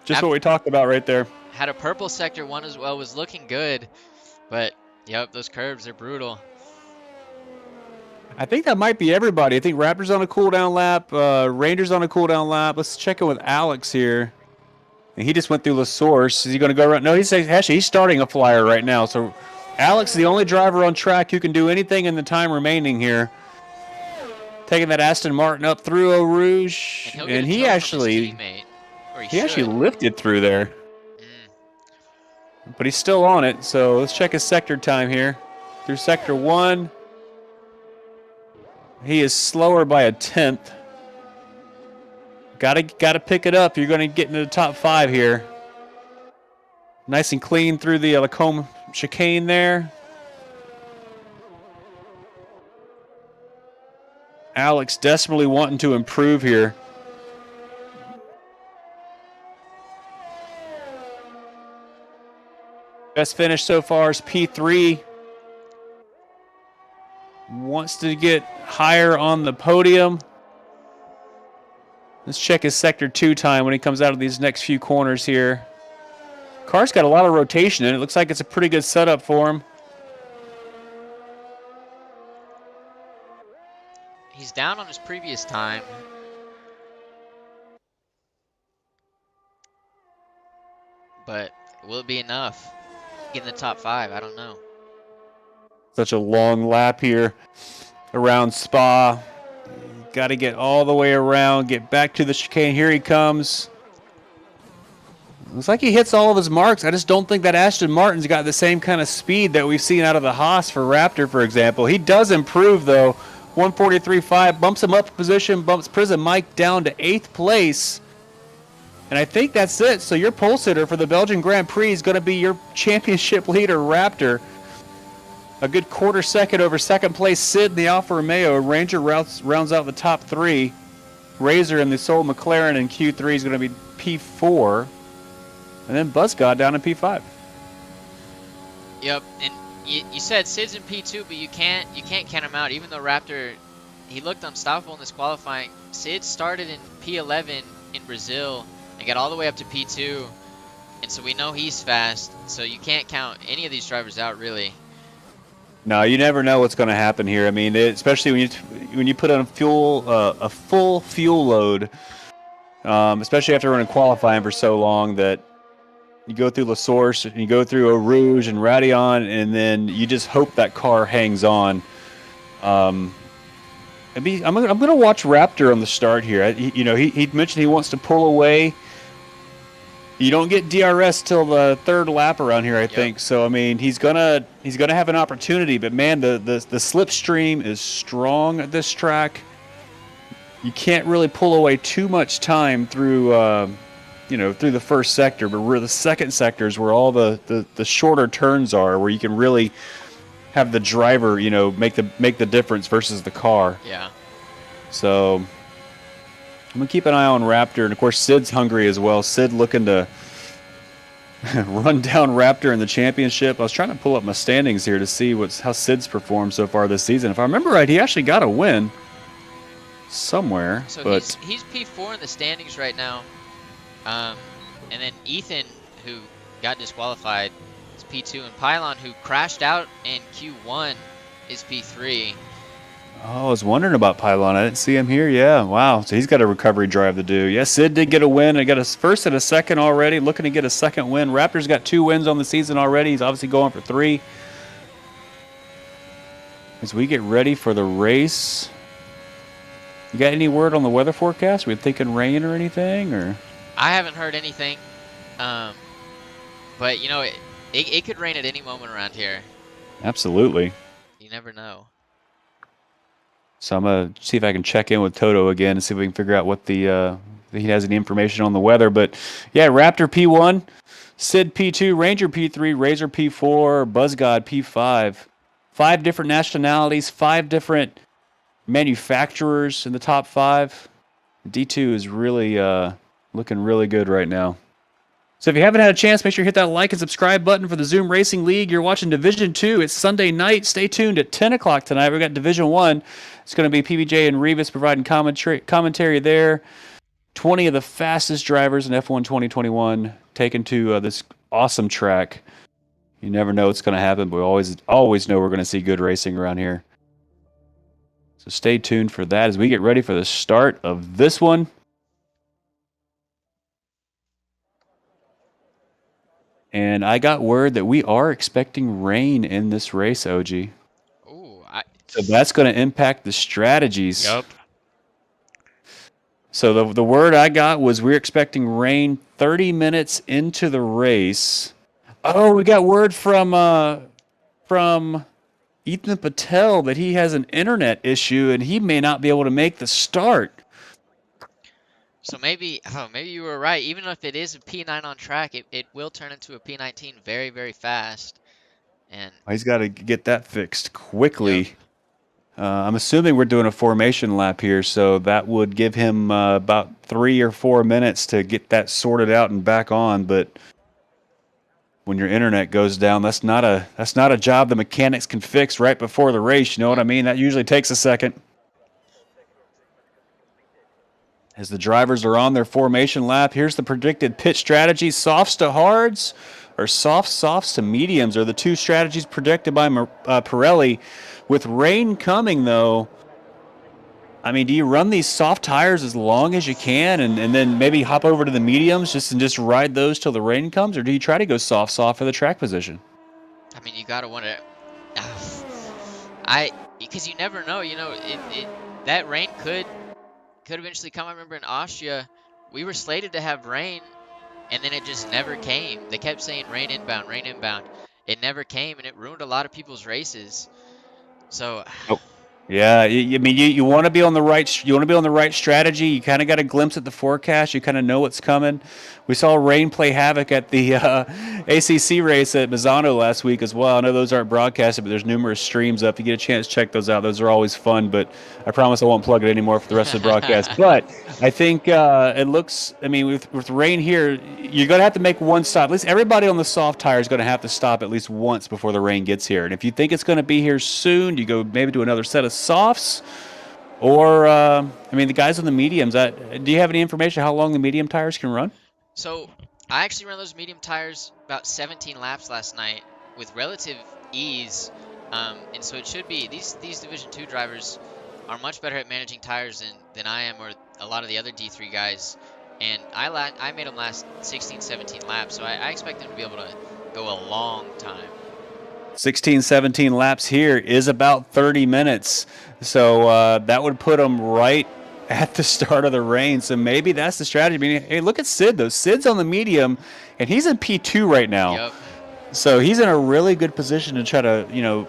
Just what we talked about right there. Had a purple sector 1 as well. Was looking good, but yep, those curbs are brutal. I think that might be everybody. I think Raptor's on a cooldown lap. Ranger's on a cooldown lap. Let's check in with Alex here. And he just went through the source. Is he going to go around? No, he's starting a flyer right now. So Alex is the only driver on track who can do anything in the time remaining here. Taking that Aston Martin up through Eau Rouge. And he actually lifted through there. But he's still on it. So let's check his sector time here. Through sector 1. He is slower by a 1/10. Gotta pick it up. You're going to get into the top 5 here. Nice and clean through the Lacombe chicane there. Alex desperately wanting to improve here. Best finish so far is P3. Wants to get higher on the podium. Let's check his sector 2 time when he comes out of these next few corners here. Car's got a lot of rotation in it. Looks like it's a pretty good setup for him. He's down on his previous time. But will it be enough? Get in the top 5? I don't know. Such a long lap here around Spa. Got to get all the way around, get back to the chicane. Here he comes. Looks like he hits all of his marks. I just don't think that Aston Martin's got the same kind of speed that we've seen out of the Haas for Raptor, for example. He does improve, though. 143.5, bumps him up a position, bumps Prison Mike down to 8th place. And I think that's it. So your pole sitter for the Belgian Grand Prix is going to be your championship leader, Raptor. A good quarter second over second place Sid in the Alfa Romeo. Ranger rounds out the top 3. Razor in the Soul McLaren in Q3 is going to be P4. And then Buzzgod down in P5. Yep, and you said Sid's in P2, but you can't count him out. Even though Raptor, he looked unstoppable in this qualifying. Sid started in P11 in Brazil and got all the way up to P2, and so we know he's fast. So you can't count any of these drivers out, really. No, you never know what's going to happen here. I mean, especially when you put on a full fuel load, especially after running qualifying for so long that. You go through La Source, and you go through Eau Rouge and Radeon, and then you just hope that car hangs on. I'm going to watch Raptor on the start here. He mentioned he wants to pull away. You don't get DRS till the 3rd lap around here, I think. So I mean, he's gonna have an opportunity. But man, the slipstream is strong at this track. You can't really pull away too much time through. Through the first sector, but the second sector is where all the shorter turns are, where you can really have the driver, make the difference versus the car. Yeah. So I'm gonna keep an eye on Raptor, and of course Sid's hungry as well. Sid looking to run down Raptor in the championship. I was trying to pull up my standings here to see how Sid's performed so far this season. If I remember right, he actually got a win somewhere. So but he's P4 in the standings right now. And then Ethan, who got disqualified, is P2, and Pylon, who crashed out in Q1, is P3. Oh, I was wondering about Pylon. I didn't see him here. Yeah, wow. So he's got a recovery drive to do. Yeah, Sid did get a win. I got his first and a second already, looking to get a second win. Raptor's got 2 wins on the season already. He's obviously going for 3. As we get ready for the race, you got any word on the weather forecast? We thinking rain or anything, or? I haven't heard anything, but it could rain at any moment around here. Absolutely. You never know. So I'm gonna see if I can check in with Toto again and see if we can figure out what he has any information on the weather. But yeah, Raptor P1, Sid P2, Ranger P3, Razor P4, Buzzgod P5. 5 different nationalities, 5 different manufacturers in the top 5. D2 is really looking really good right now. So if you haven't had a chance, make sure you hit that like and subscribe button for the Zoom Racing League. You're watching Division 2. It's Sunday night. Stay tuned at 10 o'clock tonight. We've got Division 1. It's going to be PBJ and Revis providing commentary there. 20 of the fastest drivers in F1 2021 taken to this awesome track. You never know what's going to happen, but we always know we're going to see good racing around here. So stay tuned for that as we get ready for the start of this one. And I got word that we are expecting rain in this race, OG. Ooh, so that's going to impact the strategies. Yep. So the word I got was we're expecting rain 30 minutes into the race. Oh, we got word from Ethan Patel that he has an internet issue and he may not be able to make the start. So maybe you were right. Even if it is a P9 on track, it will turn into a P19 very, very fast. And he's got to get that fixed quickly. Yep. I'm assuming we're doing a formation lap here, so that would give him about 3 or 4 minutes to get that sorted out and back on. But when your internet goes down, that's not a job the mechanics can fix right before the race. You know what I mean? That usually takes a second. As the drivers are on their formation lap, here's the predicted pit strategy. Softs to hards or softs to mediums are the 2 strategies predicted by Pirelli. With rain coming, though, I mean, do you run these soft tires as long as you can and then maybe hop over to the mediums just ride those till the rain comes? Or do you try to go soft for the track position? I mean, you got to want to... Because you never know, that rain could eventually come. I remember in Austria, we were slated to have rain, and then it just never came. They kept saying rain inbound, rain inbound. It never came, and it ruined a lot of people's races. So, Yeah, I mean, you want to be on the right. You want to be on the right strategy. You kind of got a glimpse at the forecast. You kind of know what's coming. We saw rain play havoc at the ACC race at Misano last week as well. I know those aren't broadcasted, but there's numerous streams up. If you get a chance, check those out. Those are always fun. But I promise I won't plug it anymore for the rest of the broadcast. But I think it looks. I mean, with rain here, you're going to have to make one stop. At least everybody on the soft tire is going to have to stop at least once before the rain gets here. And if you think it's going to be here soon, you go maybe to another set of softs. Or, I mean, the guys on the mediums. Do you have any information how long the medium tires can run? So I actually ran those medium tires about 17 laps last night with relative ease, and so it should be these Division 2 drivers are much better at managing tires than I am or a lot of the other D3 guys. And I made them last 16, 17 laps, so I expect them to be able to go a long time. 16, 17 laps here is about 30 minutes. So that would put them right at the start of the rain. So maybe that's the strategy. I mean, hey, look at Sid, though. Sid's on the medium, and he's in P2 right now. Yep. So he's in a really good position to try to,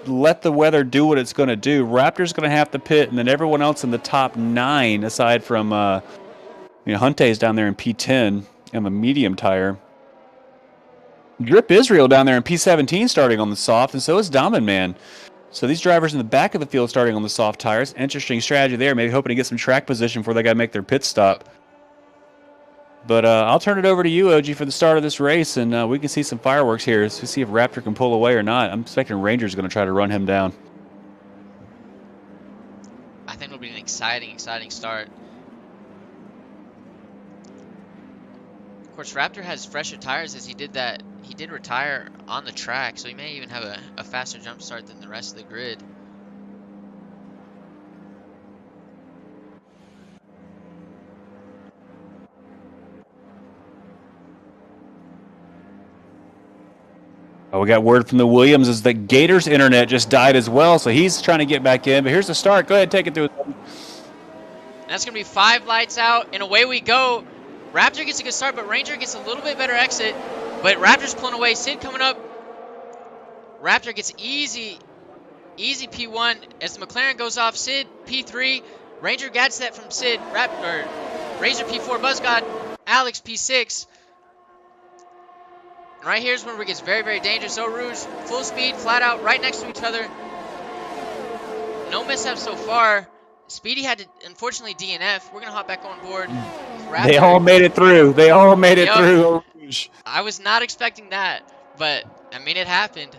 let the weather do what it's going to do. Raptor's going to have to pit, and then everyone else in the top 9, aside from, Hunte's down there in P10 and the medium tire. Drip Israel down there in P17 starting on the soft, and so is Daman Man. So these drivers in the back of the field starting on the soft tires. Interesting strategy there. Maybe hoping to get some track position before they got to make their pit stop. But I'll turn it over to you, OG, for the start of this race, and we can see some fireworks here. Let's see if Raptor can pull away or not. I'm expecting Ranger's going to try to run him down. I think it'll be an exciting start. Of course, Raptor has fresher tires as he did retire on the track, so he may even have a faster jump start than the rest of the grid. Oh, we got word from the Williams is that Gator's internet just died as well, so he's trying to get back in. But here's the start. Go ahead, take it through. That's going to be 5 lights out, and away we go. Raptor gets a good start, but Ranger gets a little bit better exit. But Raptor's pulling away. Sid coming up. Raptor gets easy P1 as the McLaren goes off. Sid P3. Ranger gets that from Sid. Razor P4. Buzzgod. Alex P6. And right here's where it gets very, very dangerous. Eau Rouge, full speed, flat out, right next to each other. No mishaps so far. Speedy had to, unfortunately, DNF. We're going to hop back on board. Raptor. They all made it through. Through. I was not expecting that, but, I mean, it happened.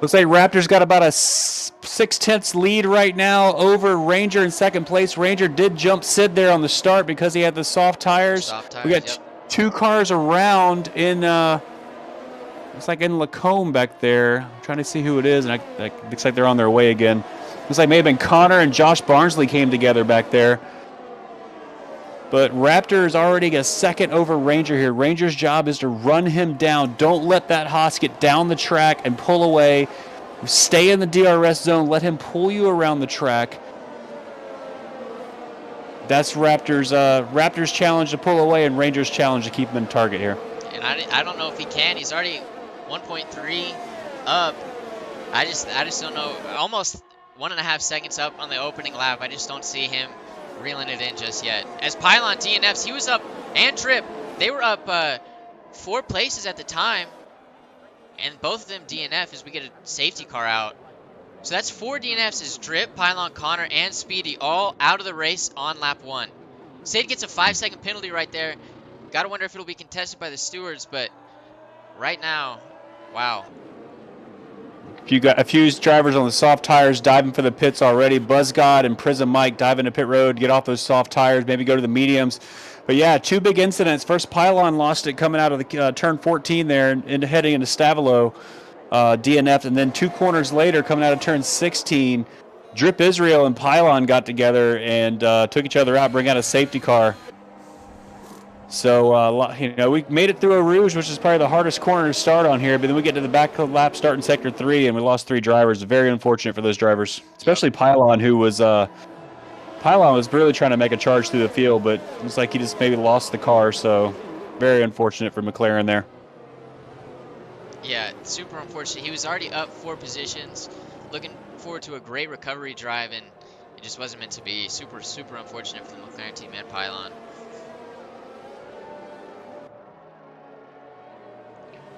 Looks like Raptor's got about a 6/10 lead right now over Ranger in second place. Ranger did jump Sid there on the start because he had the soft tires. We got 2 cars around in, looks like in Lacombe back there. I'm trying to see who it is, and it looks like they're on their way again. Looks like maybe Connor and Josh Barnsley came together back there. But Raptor is already a second over Ranger here. Ranger's job is to run him down. Don't let that Haas get down the track and pull away. Stay in the DRS zone. Let him pull you around the track. That's Raptor's challenge to pull away and Ranger's challenge to keep him in target here. And I don't know if he can. He's already 1.3 up. I just don't know. Almost 1.5 seconds up on the opening lap. I just don't see him reeling it in just yet. As Pylon DNFs, he was up, and Trip, they were up 4 places at the time, and both of them DNF as we get a safety car out. So that's 4 DNFs as Drip, Pylon, Connor, and Speedy all out of the race on lap 1. Sid gets a 5-second penalty right there. Gotta wonder if it'll be contested by the stewards, but right now, wow. You got a few drivers on the soft tires diving for the pits already. Buzzgod and Prism Mike dive into pit road, get off those soft tires, maybe go to the mediums. But yeah, 2 big incidents. First, Pylon lost it coming out of the turn 14 there and heading into Stavilo, DNF'd. And then 2 corners later, coming out of turn 16, Drip Israel and Pylon got together and took each other out, bring out a safety car. So, we made it through Eau Rouge, which is probably the hardest corner to start on here. But then we get to the back lap, starting sector 3, and we lost 3 drivers. Very unfortunate for those drivers, Yep. especially Pylon, who was Pylon was really trying to make a charge through the field, but it was like he just maybe lost the car. So, very unfortunate for McLaren there. Yeah, super unfortunate. He was already up 4 positions, looking forward to a great recovery drive, and it just wasn't meant to be. Super, super unfortunate for the McLaren team and Pylon.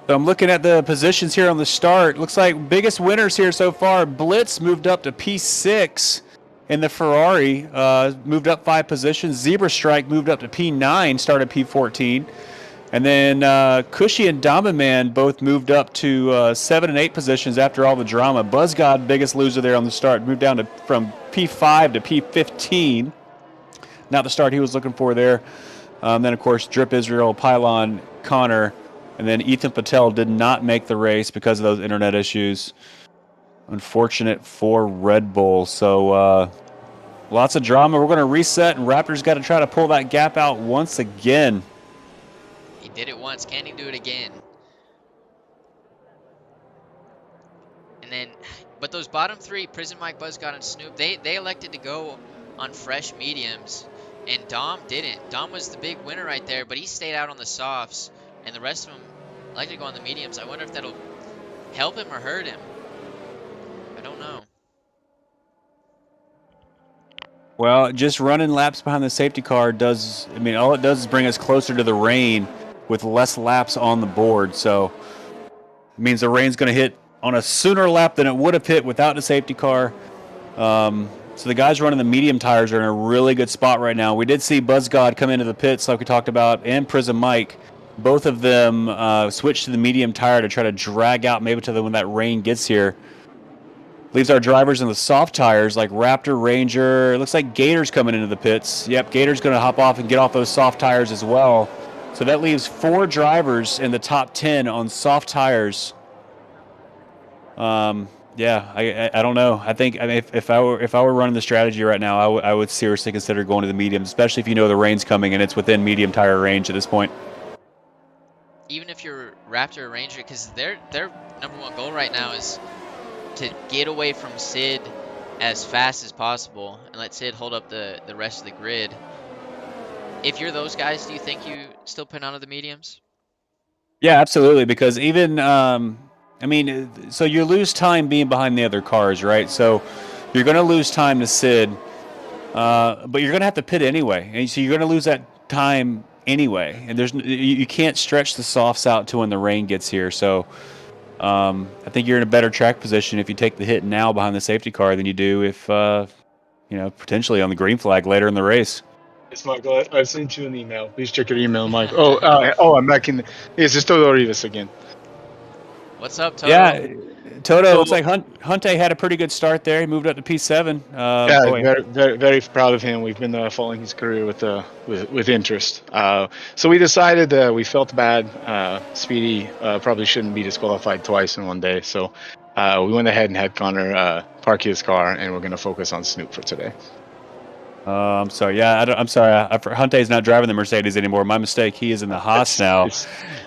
So I'm looking at the positions here on the start. Looks like biggest winners here so far. Blitz moved up to P6, and the Ferrari moved up 5 positions. Zebra Strike moved up to P9, started P14. And then Cushy and Domaman both moved up to 7 and 8 positions after all the drama. Buzzgod, biggest loser there on the start, moved down from P5 to P15. Not the start he was looking for there. Then, of course, Drip Israel, Pylon, Connor, and then Ethan Patel did not make the race because of those internet issues. Unfortunate for Red Bull. So lots of drama. We're going to reset, and Raptors got to try to pull that gap out once again. He did it once. Can he do it again? And then, but those bottom 3, Prison Mike, Buzzgod, and Snoop, they elected to go on fresh mediums, and Dom didn't. Dom was the big winner right there, but he stayed out on the softs, and the rest of them elected to go on the mediums. I wonder if that'll help him or hurt him. I don't know. Well, just running laps behind the safety car does, all it does is bring us closer to the rain with less laps on the board. So it means the rain's going to hit on a sooner lap than it would have hit without the safety car. So the guys running the medium tires are in a really good spot right now. We did see Buzzgod come into the pits like we talked about, and Prism Mike. Both of them switched to the medium tire to try to drag out maybe to when that rain gets here. Leaves our drivers in the soft tires like Raptor, Ranger. It looks like Gator's coming into the pits. Yep, Gator's going to hop off and get off those soft tires as well. So that leaves 4 drivers in the top 10 on soft tires. Yeah, I don't know. I think if I were running the strategy right now, I would seriously consider going to the mediums, especially if you know the rain's coming and it's within medium tire range at this point. Even if you're Raptor or Ranger, because their number 1 goal right now is to get away from Sid as fast as possible and let Sid hold up the rest of the grid. If you're those guys, do you think you still put onto the mediums? Yeah, absolutely. Because even, so you lose time being behind the other cars, right? So you're going to lose time to Sid, but you're going to have to pit anyway. And so you're going to lose that time anyway. And you can't stretch the softs out to when the rain gets here. So I think you're in a better track position if you take the hit now behind the safety car than you do if, potentially on the green flag later in the race. Yes, Michael, I sent you an email. Please check your email, Mike. I'm back in. Yes, it's Toto Rivas again. What's up, Toto? Yeah, Toto, looks like Hunte had a pretty good start there. He moved up to P7. Very, very, very proud of him. We've been following his career with interest. So we decided we felt bad. Speedy probably shouldn't be disqualified twice in one day. So we went ahead and had Connor park his car, and we're going to focus on Snoop for today. I'm sorry. Yeah, I'm sorry. Hunte's not driving the Mercedes anymore. My mistake. He is in the Haas now.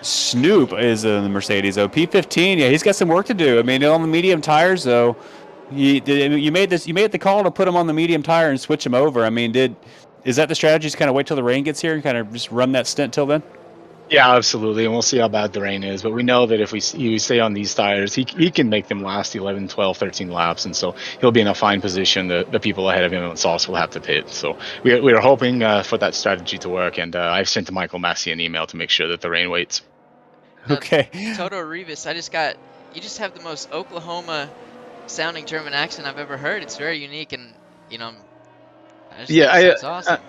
Snoop is in the Mercedes. Oh, P15. Yeah, he's got some work to do. On the medium tires, though, you made the call to put him on the medium tire and switch him over. Is that the strategy? Just kind of wait till the rain gets here and kind of just run that stint till then? Yeah, absolutely, and we'll see how bad the rain is. But we know that if you stay on these tires, he can make them last 11, 12, 13 laps, and so he'll be in a fine position. The people ahead of him on sauce will have to pit. So we are hoping for that strategy to work, and I've sent to Michael Massey an email to make sure that the rain waits. Okay. Toto Rivas, you just have the most Oklahoma sounding German accent I've ever heard. It's very unique, and that's awesome.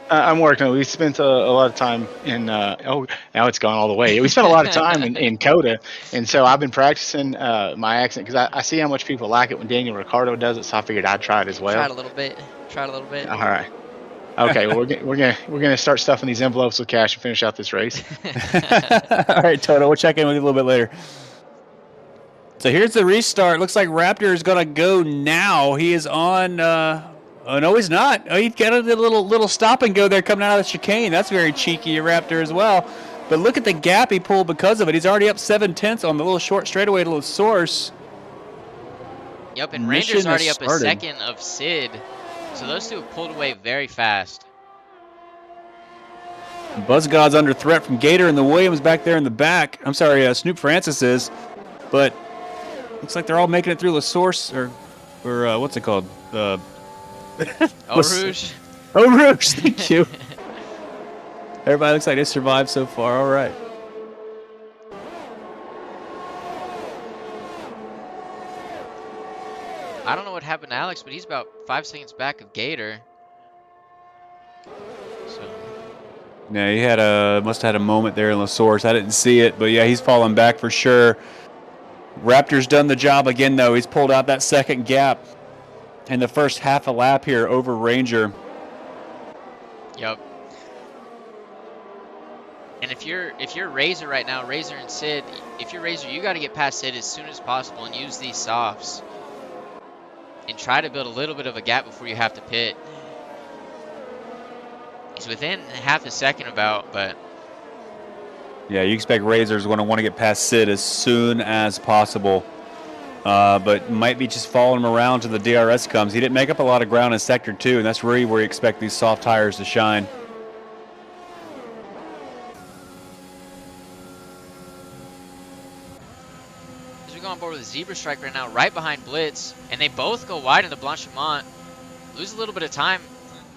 I'm working. We spent a lot of time in. Now it's gone all the way. We spent a lot of time in Coda, and so I've been practicing my accent because I see how much people like it when Daniel Ricciardo does it. So I figured I'd try it as well. Try it a little bit. All right. Okay. Well, we're gonna start stuffing these envelopes with cash and finish out this race. All right, Toto. We'll check in with you a little bit later. So here's the restart. Looks like Raptor is gonna go now. He is on Oh, no, he's not. Oh, he got a little stop and go there coming out of the chicane. That's very cheeky, Raptor, as well. But look at the gap he pulled because of it. He's already up 7/10 on the little short straightaway to the source. Yep, and Ranger's already up a second of Sid. So those two have pulled away very fast. Buzzgod's under threat from Gator and the Williams back there in the back. I'm sorry, Snoop Francis is. But looks like they're all making it through La Source, or what's it called? Eau Rouge. Eau Rouge, thank you. Everybody looks like they survived so far. All right. I don't know what happened to Alex, but he's about 5 seconds back of Gator. So. Yeah, he must have had a moment there in La Source. I didn't see it, but yeah, he's falling back for sure. Raptor's done the job again, though. He's pulled out that second gap in the first half a lap here over Ranger. Yep. And if you're Razor right now, Razor and Sid, if you're Razor, you got to get past Sid as soon as possible and use these softs. And try to build a little bit of a gap before you have to pit. He's within half a second about, but... Yeah, you expect Razor's going to want to get past Sid as soon as possible. But might be just following him around till the DRS comes. He didn't make up a lot of ground in Sector 2, and that's really where you expect these soft tires to shine. As we go on board with a Zebra Strike right now, right behind Blitz, and they both go wide into Blanchimont. Lose a little bit of time.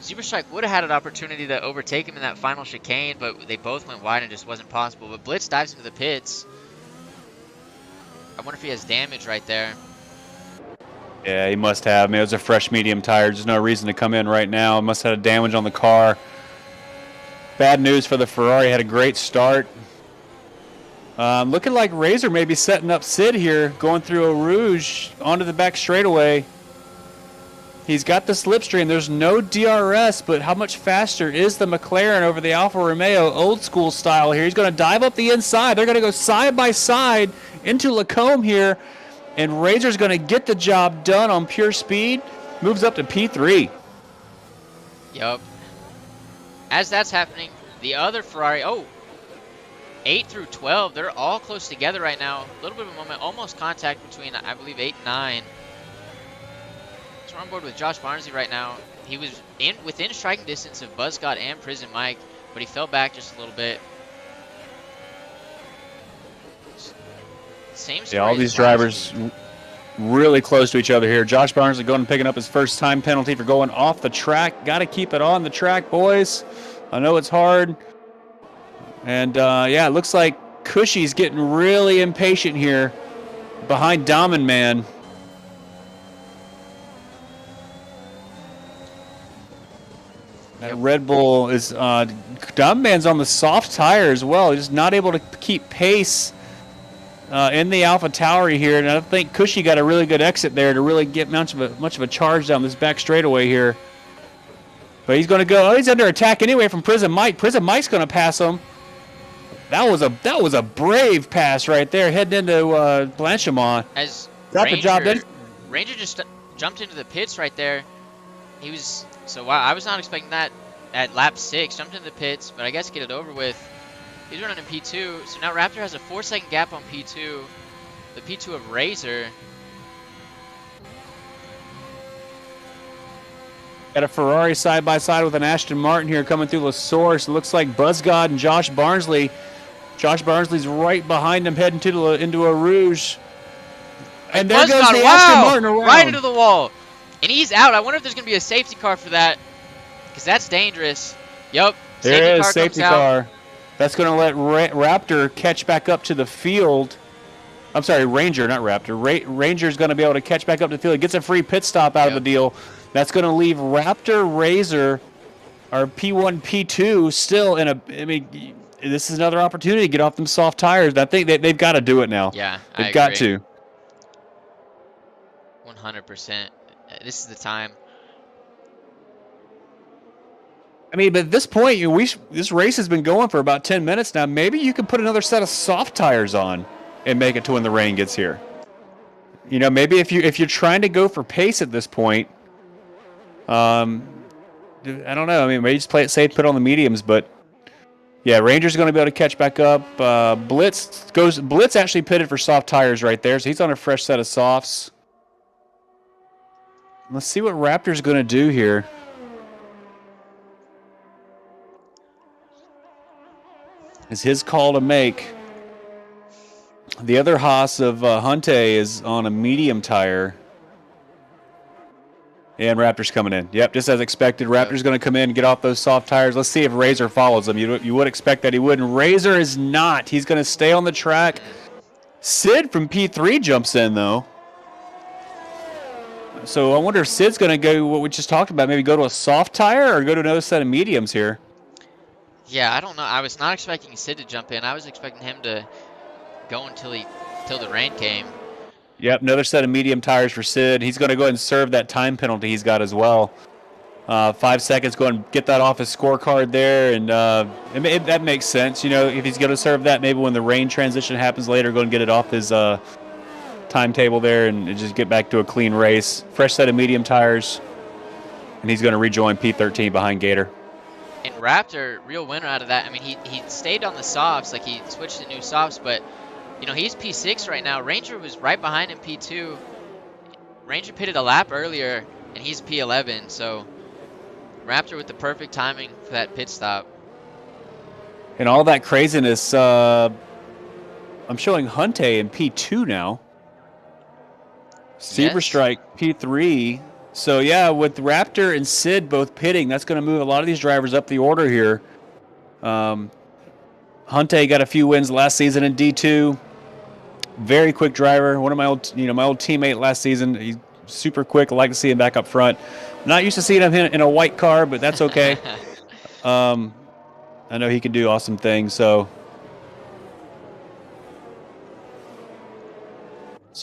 Zebra Strike would have had an opportunity to overtake him in that final chicane, but they both went wide and just wasn't possible. But Blitz dives into the pits. I wonder if he has damage right there. Yeah, he must have. I mean, it was a fresh medium tire. There's no reason to come in right now. Must have had damage on the car. Bad news for the Ferrari. Had a great start. Looking like Razor may be setting up Sid here, going through Eau Rouge onto the back straightaway. He's got the slipstream. There's no DRS, but how much faster is the McLaren over the Alfa Romeo, old school style here? He's going to dive up the inside. They're going to go side by side into Lacombe here, and Razor's going to get the job done on pure speed. Moves up to P3. Yup. As that's happening, the other Ferrari, 8 through 12, they're all close together right now. A little bit of a moment, almost contact between, I believe, 8 and 9. So we're on board with Josh Barnsley right now. He was within striking distance of Buzzcott and Prison Mike, but he fell back just a little bit. Same story. Yeah, all these drivers really close to each other here. Josh Barnsley going and picking up his first time penalty for going off the track. Got to keep it on the track, boys. I know it's hard. And, yeah, it looks like Cushy's getting really impatient here behind Diamond Man. That Red Bull is Diamond Man's on the soft tire as well. He's not able to keep pace in the Alpha Tauri here, and I think Cushy got a really good exit there to really get much of a charge down this back straightaway here. But he's going to go. Oh, he's under attack anyway from Prison Mike. Prison Mike's going to pass him. That was a brave pass right there, heading into Blanchimont. As got the job done. Ranger just jumped into the pits right there. He was wow. I was not expecting that at lap 6. Jumped into the pits, but I guess get it over with. He's running in P2, so now Raptor has a 4-second gap on P2. The P2 of Razor. Got a Ferrari side by side with an Aston Martin here coming through La Source. It looks like Buzzgod and Josh Barnsley. Josh Barnsley's right behind him, heading into a Rouge. And there goes the Aston Martin around. Right into the wall. And he's out. I wonder if there's going to be a safety car for that, because that's dangerous. Yup. There is safety car. That's going to let Raptor catch back up to the field. I'm sorry, Ranger, not Raptor. Ranger's going to be able to catch back up to the field. He gets a free pit stop out of the deal. That's going to leave Raptor, Razor, or P1, P2 still in a. I mean, this is another opportunity to get off them soft tires. I think they've got to do it now. Yeah, they've got to. 100%. This is the time. I mean, but at this point, this race has been going for about 10 minutes now. Maybe you can put another set of soft tires on and make it to when the rain gets here. You know, maybe if you're trying to go for pace at this point, I don't know. I mean, maybe just play it safe, put on the mediums, but yeah, Ranger's going to be able to catch back up. Blitz actually pitted for soft tires right there, so he's on a fresh set of softs. Let's see what Raptor's going to do here. It's his call to make. The other Haas of Hunte is on a medium tire. And Raptor's coming in. Yep, just as expected. Raptor's going to come in and get off those soft tires. Let's see if Razor follows him. You would expect that he would. And Razor is not. He's going to stay on the track. Sid from P3 jumps in, though. So I wonder if Sid's going to go what we just talked about, maybe go to a soft tire or go to another set of mediums here. Yeah, I don't know. I was not expecting Sid to jump in. I was expecting him to go until the rain came. Yep, another set of medium tires for Sid. He's going to go ahead and serve that time penalty he's got as well. 5 seconds, go and get that off his scorecard there, and that makes sense. You know, if he's going to serve that, maybe when the rain transition happens later, go and get it off his timetable there and just get back to a clean race. Fresh set of medium tires, and he's going to rejoin P13 behind Gator. And Raptor, real winner out of that. I mean, he stayed on the softs, like he switched to new softs, but you know, he's P6 right now. Ranger was right behind him, P2. Ranger pitted a lap earlier, and he's P11. So Raptor with the perfect timing for that pit stop. And all that craziness, I'm showing Hunte in P2 now. Zebra Strike P3. So yeah, with Raptor and Sid both pitting, that's going to move a lot of these drivers up the order here. Hunte got a few wins last season in D2. Very quick driver. One of my old teammate last season. He's super quick. I like to see him back up front. Not used to seeing him in a white car, but that's okay. I know he can do awesome things. So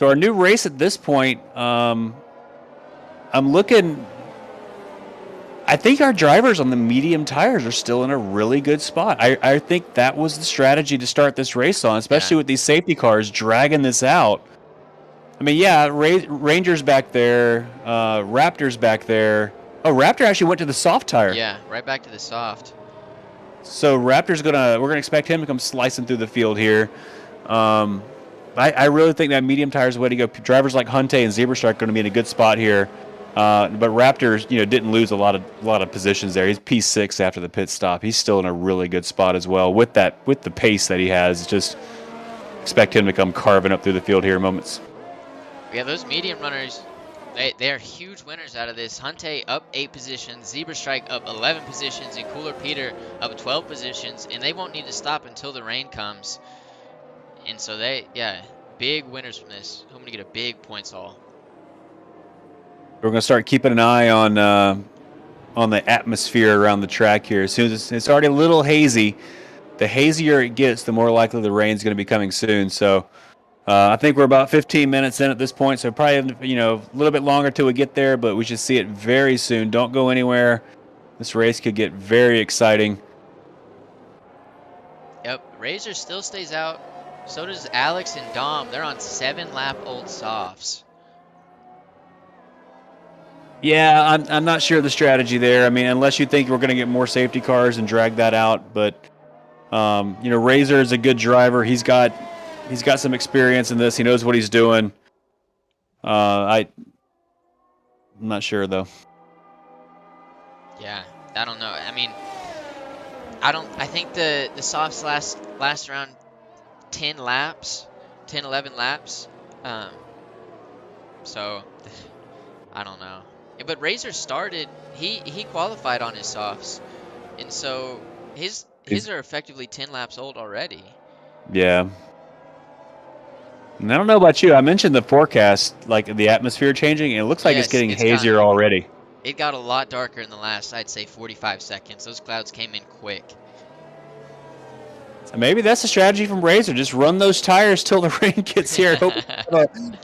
our new race at this point, I'm looking. I think our drivers on the medium tires are still in a really good spot. I think that was the strategy to start this race on, especially with these safety cars dragging this out. I mean, yeah, Ranger's back there, Raptor's back there. Oh, Raptor actually went to the soft tire. Yeah, right back to the soft. So Raptor's we're gonna expect him to come slicing through the field here. I really think that medium tire is the way to go. Drivers like Hunte and Zebra Strike are going to be in a good spot here. But Raptor, didn't lose a lot of positions there. He's P6 after the pit stop. He's still in a really good spot as well with the pace that he has. Just expect him to come carving up through the field here in moments. Yeah, those medium runners, they are huge winners out of this. Hunte up 8 positions, Zebra Strike up 11 positions, and Cooler Peter up 12 positions, and they won't need to stop until the rain comes. And so big winners from this. Hoping to get a big points haul. We're going to start keeping an eye on the atmosphere around the track here. As soon as it's already a little hazy, the hazier it gets, the more likely the rain's going to be coming soon. So I think we're about 15 minutes in at this point, so probably a little bit longer till we get there, but we should see it very soon. Don't go anywhere. This race could get very exciting. Yep, Razor still stays out. So does Alex and Dom. They're on 7-lap-old softs. Yeah, I'm not sure of the strategy there. I mean, unless you think we're going to get more safety cars and drag that out, but Razor is a good driver. He's got some experience in this. He knows what he's doing. I'm not sure though. Yeah, I don't know. I mean, I think the softs last around 10 laps, 10, 11 laps. So I don't know. But Razor started, he qualified on his softs. And so his are effectively 10 laps old already. Yeah. And I don't know about you. I mentioned the forecast, like the atmosphere changing, and it looks like it's getting hazier already. It got a lot darker in the last, I'd say, 45 seconds. Those clouds came in quick. Maybe that's the strategy from Razor. Just run those tires till the rain gets here. Hope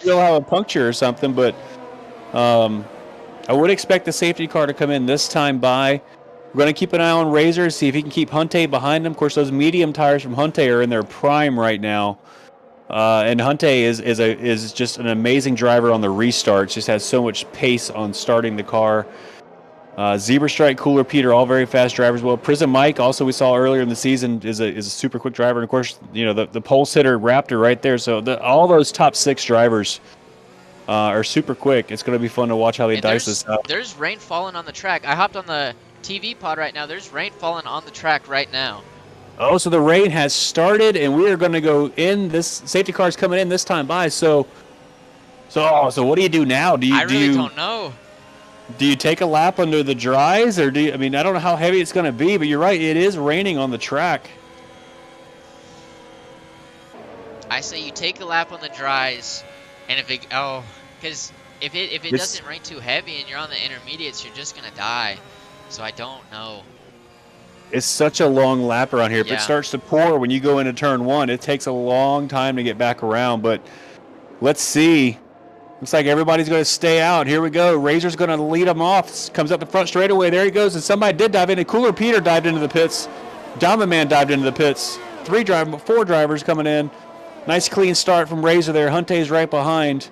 you'll have a puncture or something. But I would expect the safety car to come in this time by. We're going to keep an eye on Razor, see if he can keep Hunte behind him. Of course, those medium tires from Hunte are in their prime right now. And Hunte is just an amazing driver on the restarts. Just has so much pace on starting the car. Zebra Strike, Cooler Peter, all very fast drivers. Well, Prism Mike, also we saw earlier in the season, is a super quick driver. And of course, the pulse hitter Raptor right there. So all those top 6 drivers are super quick. It's going to be fun to watch how they And dice this out. there's rain falling on the track. I hopped on the TV pod right now. There's rain falling on the track right now. Oh, so the rain has started, and we are going to go in. This safety car is coming in this time by. So what do you do now? I really don't know. Do you take a lap under the dries, or I don't know how heavy it's going to be, but you're right, it is raining on the track. I say you take a lap on the dries, and because if it doesn't rain too heavy and you're on the intermediates, you're just gonna die. So I don't know. It's such a long lap around here. If Yeah. it starts to pour when you go into turn 1, it takes a long time to get back around, but let's see. Looks like everybody's going to stay out. Here we go. Razor's going to lead them off. Comes up the front straightaway. There he goes. And somebody did dive in. And Cooler Peter dived into the pits. Diamond Man dived into the pits. 4 drivers coming in. Nice clean start from Razor there. Hunte's right behind.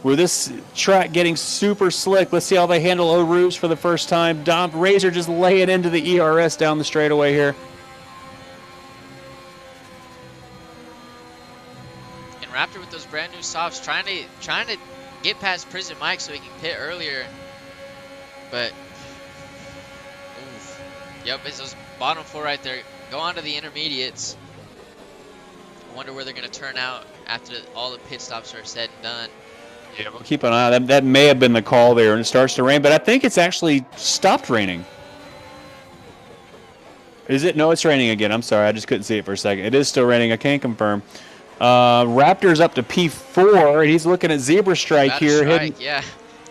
With this track getting super slick, let's see how they handle O-Roofs for the first time. Razor just laying into the ERS down the straightaway here. Raptor with those brand new softs, trying to get past Prison Mike so he can pit earlier, but oof. Yep, it's those bottom 4 right there. Go on to the intermediates. I wonder where they're gonna turn out after all the pit stops are said and done. Yeah, we'll keep an eye on that. That may have been the call there, and it starts to rain, but I think it's actually stopped raining. Is it? No, it's raining again. I'm sorry, I just couldn't see it for a second. It is still raining. I can't confirm. Raptor's up to P4, and he's looking at Zebra Strike here. Strike, yeah.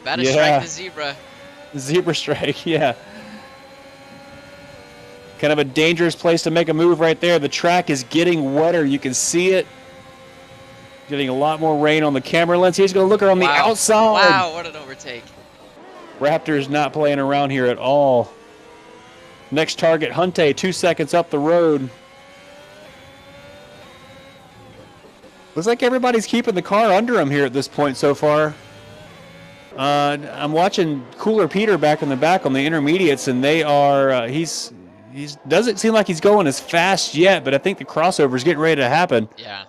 About to strike the Zebra. Zebra Strike, yeah. Kind of a dangerous place to make a move right there. The track is getting wetter. You can see it. Getting a lot more rain on the camera lens. He's going to look around the outside. Wow, what an overtake. Raptor's not playing around here at all. Next target, Hunte, 2 seconds up the road. Looks like everybody's keeping the car under him here at this point so far. I'm watching Cooler Peter back in the back on the intermediates, and they are he doesn't seem like he's going as fast yet, but I think the crossover's getting ready to happen. Yeah.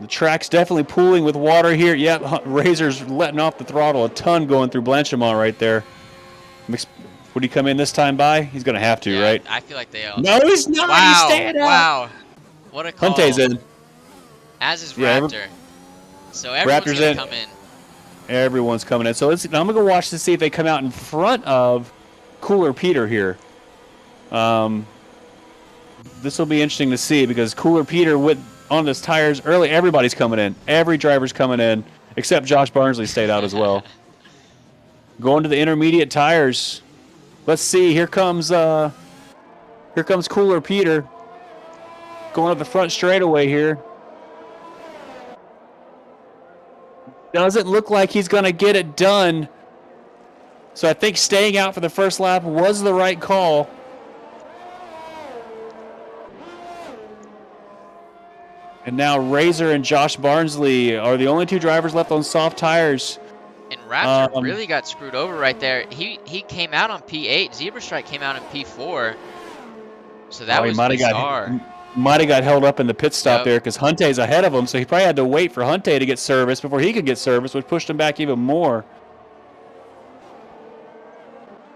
The track's definitely pooling with water here. Yep, Razor's letting off the throttle a ton going through Blanchimont right there. Would he come in this time by? He's going to have to, right? I feel like they all. No, he's not. Wow, He's staying out. Wow. What a call. Hunte's in. As is Raptor. So everyone's Raptor's going to come in. Everyone's coming in. So I'm going to go watch to see if they come out in front of Cooler Peter here. This will be interesting to see because Cooler Peter went on his tires early. Everybody's coming in. Every driver's coming in, except Josh Barnsley stayed out as well. Going to the intermediate tires. Let's see. Here comes Cooler Peter. Going up the front straightaway here. Doesn't look like he's going to get it done. So I think staying out for the first lap was the right call. And now Razor and Josh Barnsley are the only 2 drivers left on soft tires. And Raptor really got screwed over right there. He came out on P8. Zebra Strike came out on P4. So that was bizarre. Might have got held up in the pit stop there because Hunte's ahead of him, so he probably had to wait for Hunte to get service before he could get service, which pushed him back even more.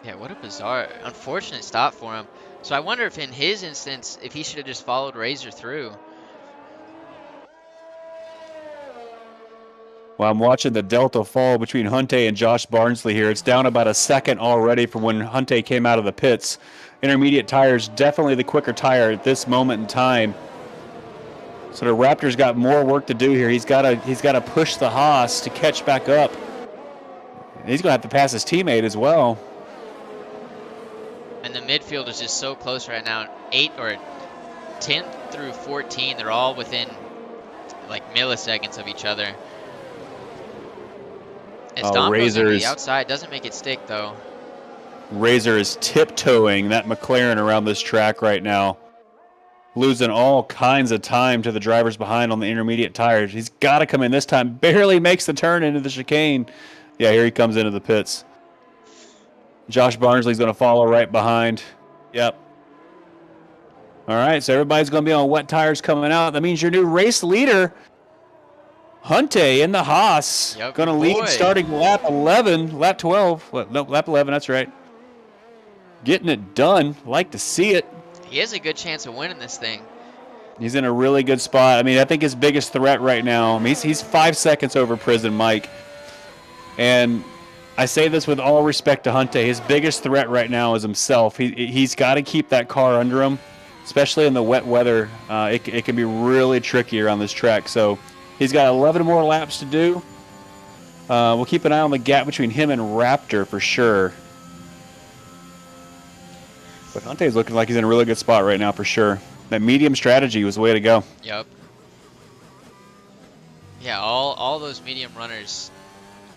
Yeah, what a bizarre, unfortunate stop for him. So I wonder if in his instance, if he should have just followed Razor through. Well, I'm watching the delta fall between Hunte and Josh Barnsley here. It's down about a second already from when Hunte came out of the pits. Intermediate tires, definitely the quicker tire at this moment in time. So the Raptors got more work to do here. He's got to push the Haas to catch back up. He's going to have to pass his teammate as well. And the midfield is just so close right now. 10 through 14, they're all within like milliseconds of each other. As Dombo's on the outside, doesn't make it stick though. Razor is tiptoeing that McLaren around this track right now. Losing all kinds of time to the drivers behind on the intermediate tires. He's got to come in this time. Barely makes the turn into the chicane. Yeah, here he comes into the pits. Josh Barnsley's going to follow right behind. Yep. All right, so everybody's going to be on wet tires coming out. That means your new race leader, Hunte in the Haas, Yep, going your to lead boy. starting lap 11, lap 12. No, lap 11, that's right. Getting it done. Like to see it. He has a good chance of winning this thing. He's in a really good spot. I mean, I think his biggest threat right now, I mean, he's 5 seconds over Prison Mike. And I say this with all respect to Hunte. His biggest threat right now is himself. He's got to keep that car under him, especially in the wet weather. It can be really tricky around this track. So he's got 11 more laps to do. We'll keep an eye on the gap between him and Raptor for sure. But Hunte's looking like he's in a really good spot right now for sure. That medium strategy was the way to go. Yep. Yeah, all those medium runners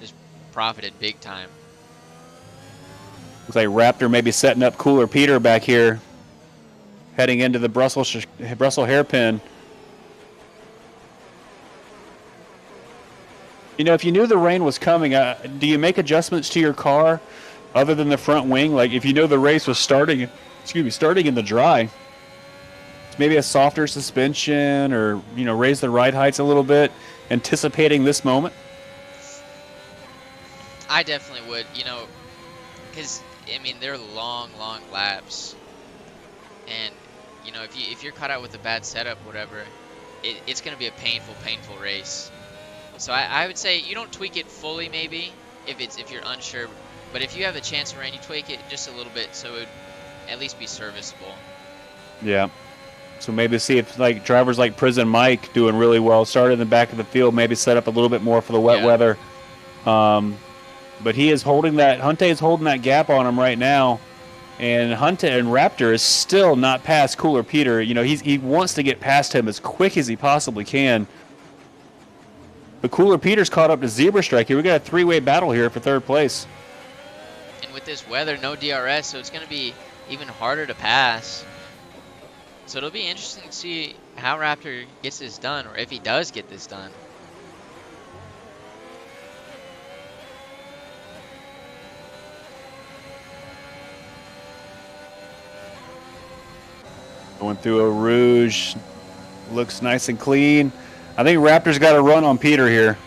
just profited big time. Looks like Raptor maybe setting up Cooler Peter back here, heading into the Brussels hairpin. You know, if you knew the rain was coming, do you make adjustments to your car other than the front wing? Like if you know the race was starting in the dry, maybe a softer suspension or, raise the ride heights a little bit, anticipating this moment? I definitely would, because, I mean, they're long laps. And, if you're caught out with a bad setup, whatever, it's going to be a painful race. So I would say you don't tweak it fully, maybe, if you're unsure. But if you have a chance of rain, you tweak it just a little bit so it would at least be serviceable. Yeah. So maybe see if drivers like Prison Mike doing really well, started in the back of the field, maybe set up a little bit more for the wet weather. But he is holding that. Hunte is holding that gap on him right now, and Hunte and Raptor is still not past Cooler Peter. He wants to get past him as quick as he possibly can. But Cooler Peter's caught up to Zebra Strike here. We got a 3-way battle here for third place. And with this weather, no DRS, so it's going to be even harder to pass. So it'll be interesting to see how Raptor gets this done, or if he does get this done. Going through a Rouge. Looks nice and clean. I think Raptor's got a run on Peter here.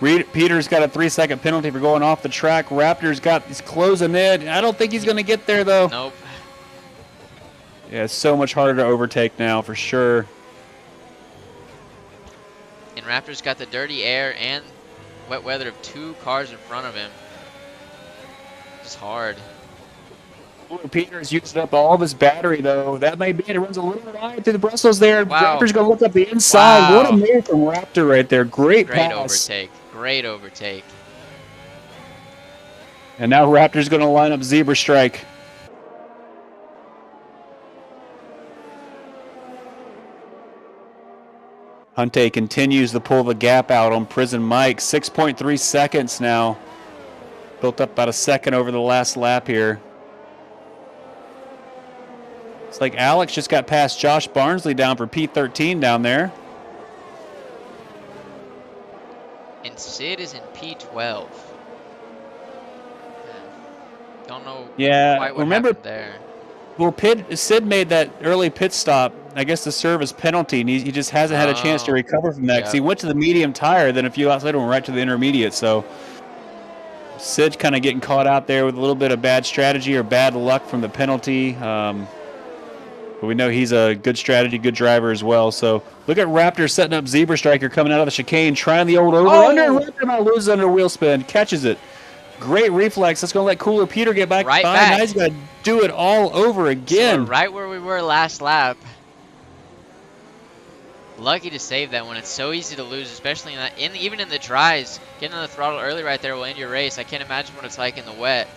Peter's got a 3-second penalty for going off the track. He's closing in. I don't think he's going to get there, though. Nope. Yeah, it's so much harder to overtake now, for sure. And Raptor's got the dirty air and wet weather of 2 cars in front of him. It's hard. Peter's used up all of his battery, though. That may be it. It runs a little wide through the Brussels there. Wow. Raptor's going to look up the inside. Wow. What a move from Raptor right there. Great pass. Overtake. Great overtake. And now Raptor's going to line up Zebra Strike. Hunte continues to pull the gap out on Prison Mike. 6.3 seconds now. Built up about a second over the last lap here. It's like Alex just got past Josh Barnsley down for P13 down there. And Sid is in P12. Don't know quite what happened there. Well, Sid made that early pit stop, I guess, to serve as penalty, and he just hasn't had a chance to recover from that. Because he went to the medium tire, then a few laps later went right to the intermediate. So Sid kind of getting caught out there with a little bit of bad strategy or bad luck from the penalty. But we know he's a good strategy, good driver as well. So look at Raptor setting up Zebra Striker coming out of the chicane, trying the old over-under. Raptor not loses under wheel spin, catches it. Great reflex. That's going to let Cooler Peter get back. Right back. back. Now he's going to do it all over again. So right where we were last lap. Lucky to save that one. It's so easy to lose, especially even in the dries. Getting on the throttle early right there will end your race. I can't imagine what it's like in the wet.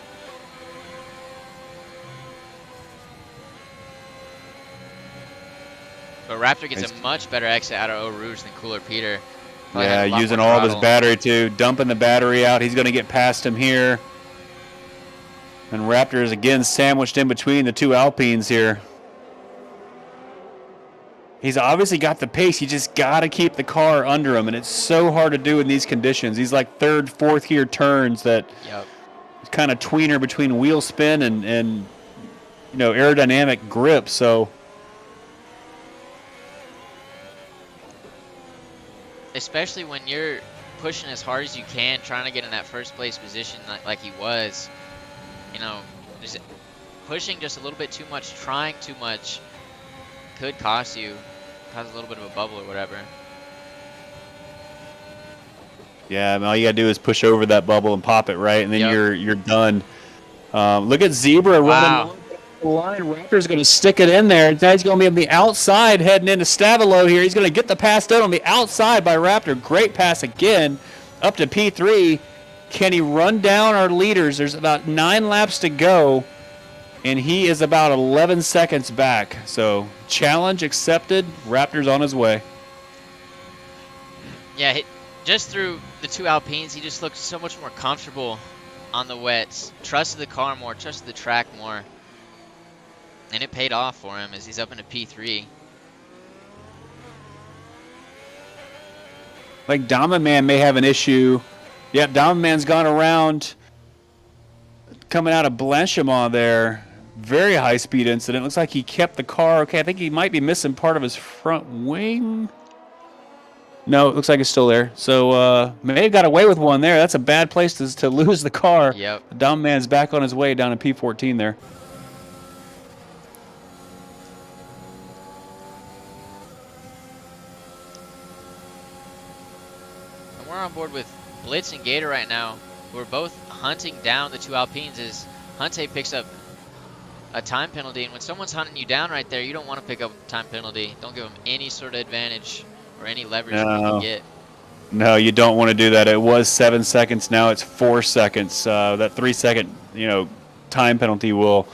But Raptor gets a much better exit out of Eau Rouge than Cooler Peter. Yeah, using all of his battery too, dumping the battery out. He's going to get past him here. And Raptor is again sandwiched in between the two Alpines here. He's obviously got the pace. You just got to keep the car under him, and it's so hard to do in these conditions. These like third, fourth gear turns that kind of tweener between wheel spin and aerodynamic grip. So especially when you're pushing as hard as you can, trying to get in that first place position like he was, just pushing just a little bit too much, trying too much could cause a little bit of a bubble or whatever. Yeah, all you gotta do is push over that bubble and pop it right, and then you're done. Look at Zebra running the line. Raptor's gonna stick it in there. Now he's gonna be on the outside heading into Stavilo here. He's gonna get the pass done on the outside by Raptor. Great pass again up to P3. Can he run down our leaders? There's about 9 laps to go, and he is about 11 seconds back. So challenge accepted. Raptor's on his way. Yeah, just through the 2 Alpines, he just looked so much more comfortable on the wets. Trusted the car more, trusted the track more. And it paid off for him as he's up into P3. Like Domaman may have an issue. Yep, Domaman's gone around coming out of Blanchimont there. Very high-speed incident. Looks like he kept the car. Okay, I think he might be missing part of his front wing. No, it looks like it's still there. So may have got away with one there. That's a bad place to lose the car. Yep. Domaman's back on his way down in P14 there. And we're on board with Blitz and Gator right now. We're both hunting down the 2 Alpines as Hunte picks up a time penalty. And when someone's hunting you down right there, you don't want to pick up a time penalty. Don't give them any sort of advantage or any leverage you can get. No, you don't want to do that. It was 7 seconds. Now it's 4 seconds. That 3-second, time penalty will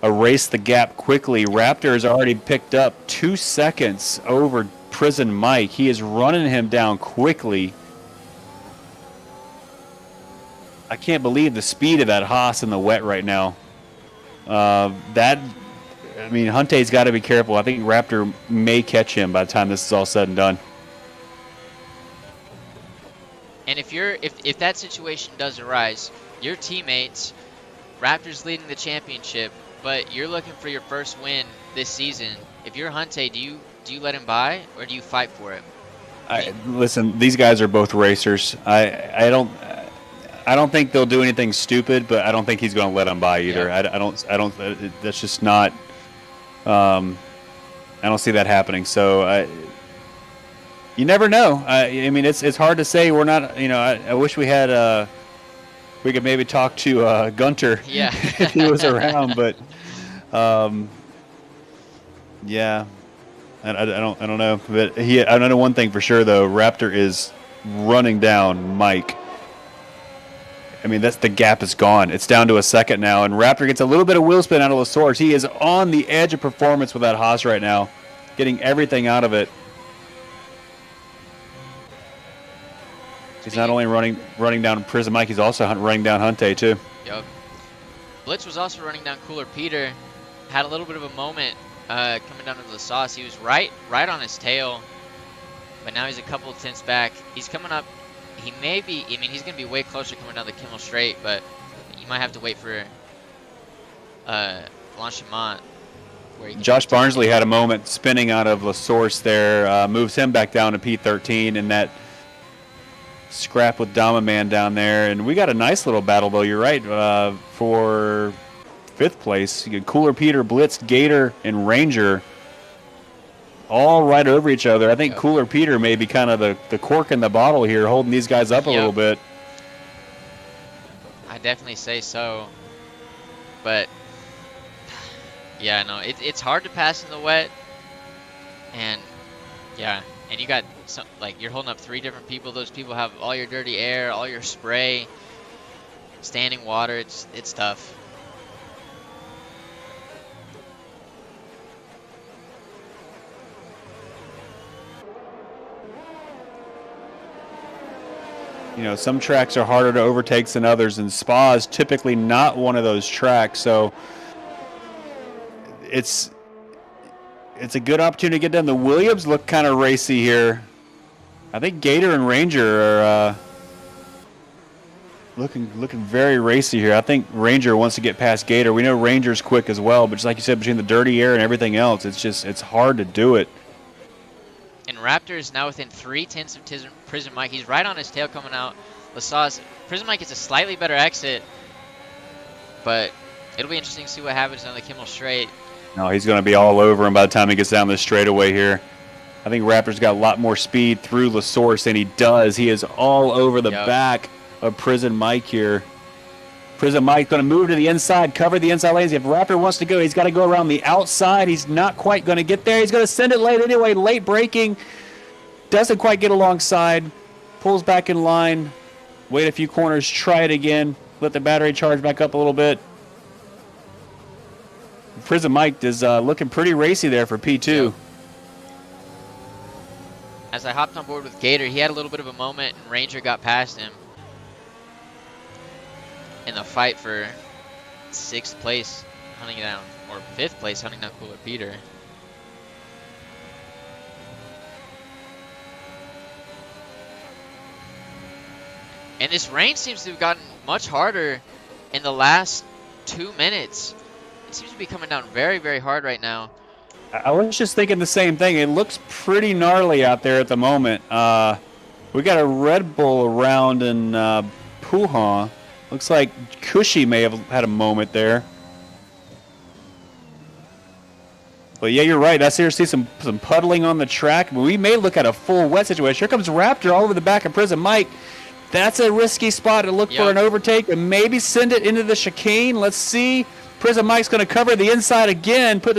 erase the gap quickly. Raptor has already picked up 2 seconds over Prison Mike. He is running him down quickly. I can't believe the speed of that Haas in the wet right now. Hunte's got to be careful. I think Raptor may catch him by the time this is all said and done. And if that situation does arise, your teammates, Raptor's leading the championship, but you're looking for your first win this season. If you're Hunte, do you let him by or do you fight for it? Listen, these guys are both racers. I don't think they'll do anything stupid, but I don't think he's going to let him by either. Yeah. I don't. That's just not. I don't see that happening. So you never know. It's hard to say. We're not. I wish we had. We could maybe talk to Gunter. Yeah. If he was around, but. Yeah. I don't know. But I don't know one thing for sure though. Raptor is running down Mike. The gap is gone. It's down to a second now, and Raptor gets a little bit of wheel spin out of LaSource. He is on the edge of performance with that Haas right now, getting everything out of it. He's not only running down Prison Mike, he's also running down Hunte too. Yep. Blitz was also running down Cooler Peter. Had a little bit of a moment coming down to the sauce. He was right on his tail, but now he's a couple of tenths back. He's coming up. He may be, he's going to be way closer coming down the Kimmel Straight, but you might have to wait for Blanchimont. Josh Barnsley had a moment spinning out of LaSource there, moves him back down to P13, and that scrap with Domaman down there. And we got a nice little battle, though, you're right, for 5th place. You get Cooler Peter, Blitz, Gator, and Ranger all right over each other. I think Cooler Peter may be kind of the cork in the bottle here, holding these guys up a little bit. I definitely say so. But, yeah, no, it's hard to pass in the wet. And, yeah, and you got, you're holding up 3 different people. Those people have all your dirty air, all your spray, standing water. It's tough. Some tracks are harder to overtake than others, and Spa is typically not one of those tracks. So it's a good opportunity to get done. The Williams look kind of racy here. I think Gator and Ranger are looking very racy here. I think Ranger wants to get past Gator. We know Ranger's quick as well, but just like you said, between the dirty air and everything else, it's hard to do it. And Raptor is now within 3/10 of Prison Mike. He's right on his tail coming out. Prison Mike is a slightly better exit, but it'll be interesting to see what happens on the Kimmel Straight. No, he's going to be all over him by the time he gets down this straightaway here. I think Raptor's got a lot more speed through La Source than he does. He is all over the back of Prison Mike here. Prison Mike going to move to the inside, cover the inside lanes. If Raptor wants to go, he's got to go around the outside. He's not quite going to get there. He's going to send it late anyway. Late braking. Doesn't quite get alongside. Pulls back in line. Wait a few corners. Try it again. Let the battery charge back up a little bit. Prison Mike is looking pretty racy there for P2. Yep. As I hopped on board with Gator, he had a little bit of a moment, and Ranger got past him in the fight for 6th place, hunting down, or 5th place, hunting down Cooler Peter. And this rain seems to have gotten much harder in the last 2 minutes. It seems to be coming down very, very hard right now. I was just thinking the same thing. It looks pretty gnarly out there at the moment. We got a Red Bull around in Puhan. Looks like Cushy may have had a moment there. But yeah, you're right. I seriously see some puddling on the track. We may look at a full wet situation. Here comes Raptor all over the back of Prison Mike. That's a risky spot to look for an overtake and maybe send it into the chicane. Let's see. Prison Mike's going to cover the inside again. Put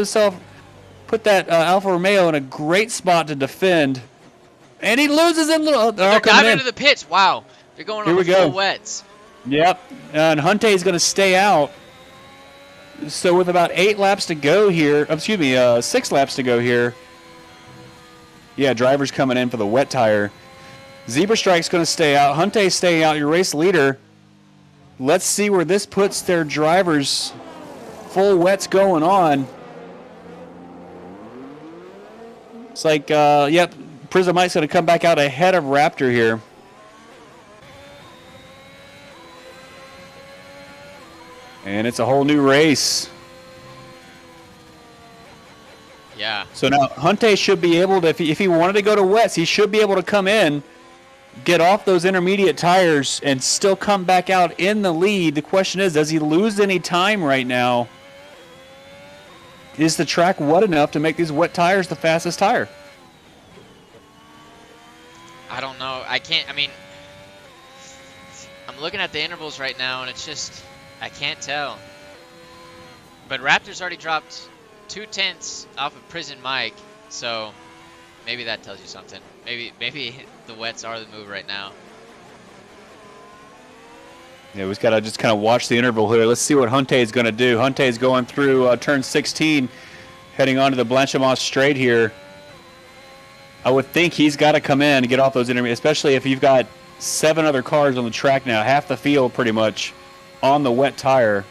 that Alfa Romeo in a great spot to defend. And he loses it. They're diving into the pits. Wow. They're going on the full wets. Yep. And Huntay's going to stay out. So with about 8 laps to go here, 6 laps to go here. Yeah, driver's coming in for the wet tire. Zebra Strike's going to stay out. Huntay's staying out, your race leader. Let's see where this puts their drivers. Full wets going on. It's like, yep, Prison Mike's going to come back out ahead of Raptor here. And it's a whole new race. Yeah. So now Huntay should be able to, if he wanted to go to wets, he should be able to come in, get off those intermediate tires, and still come back out in the lead. The question is, does he lose any time right now? Is the track wet enough to make these wet tires the fastest tire? I don't know. I'm looking at the intervals right now, and it's just, I can't tell. But Raptor's already dropped 2/10 off of Prison Mike, so maybe that tells you something. Maybe the wets are the move right now. Yeah, we just got to just kind of watch the interval here. Let's see what Huntay is going to do. Huntay is going through turn 16, heading onto the Blanchimont straight here. I would think he's got to come in and get off those intermediate, especially if you've got 7 other cars on the track now, half the field pretty much on the wet tire.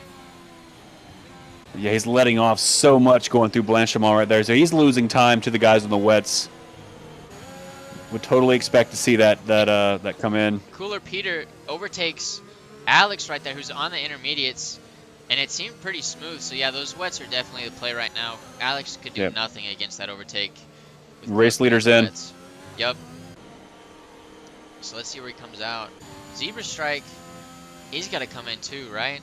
Yeah, he's letting off so much going through Blanchimont right there, so he's losing time to the guys on the wets. Would totally expect to see that come in. Cooler Peter overtakes Alex right there, who's on the intermediates, and it seemed pretty smooth. So yeah, those wets are definitely the play right now. Alex could do nothing against that overtake. Race leader's in. Yep. So let's see where he comes out. Zebra Strike, he's got to come in too, right?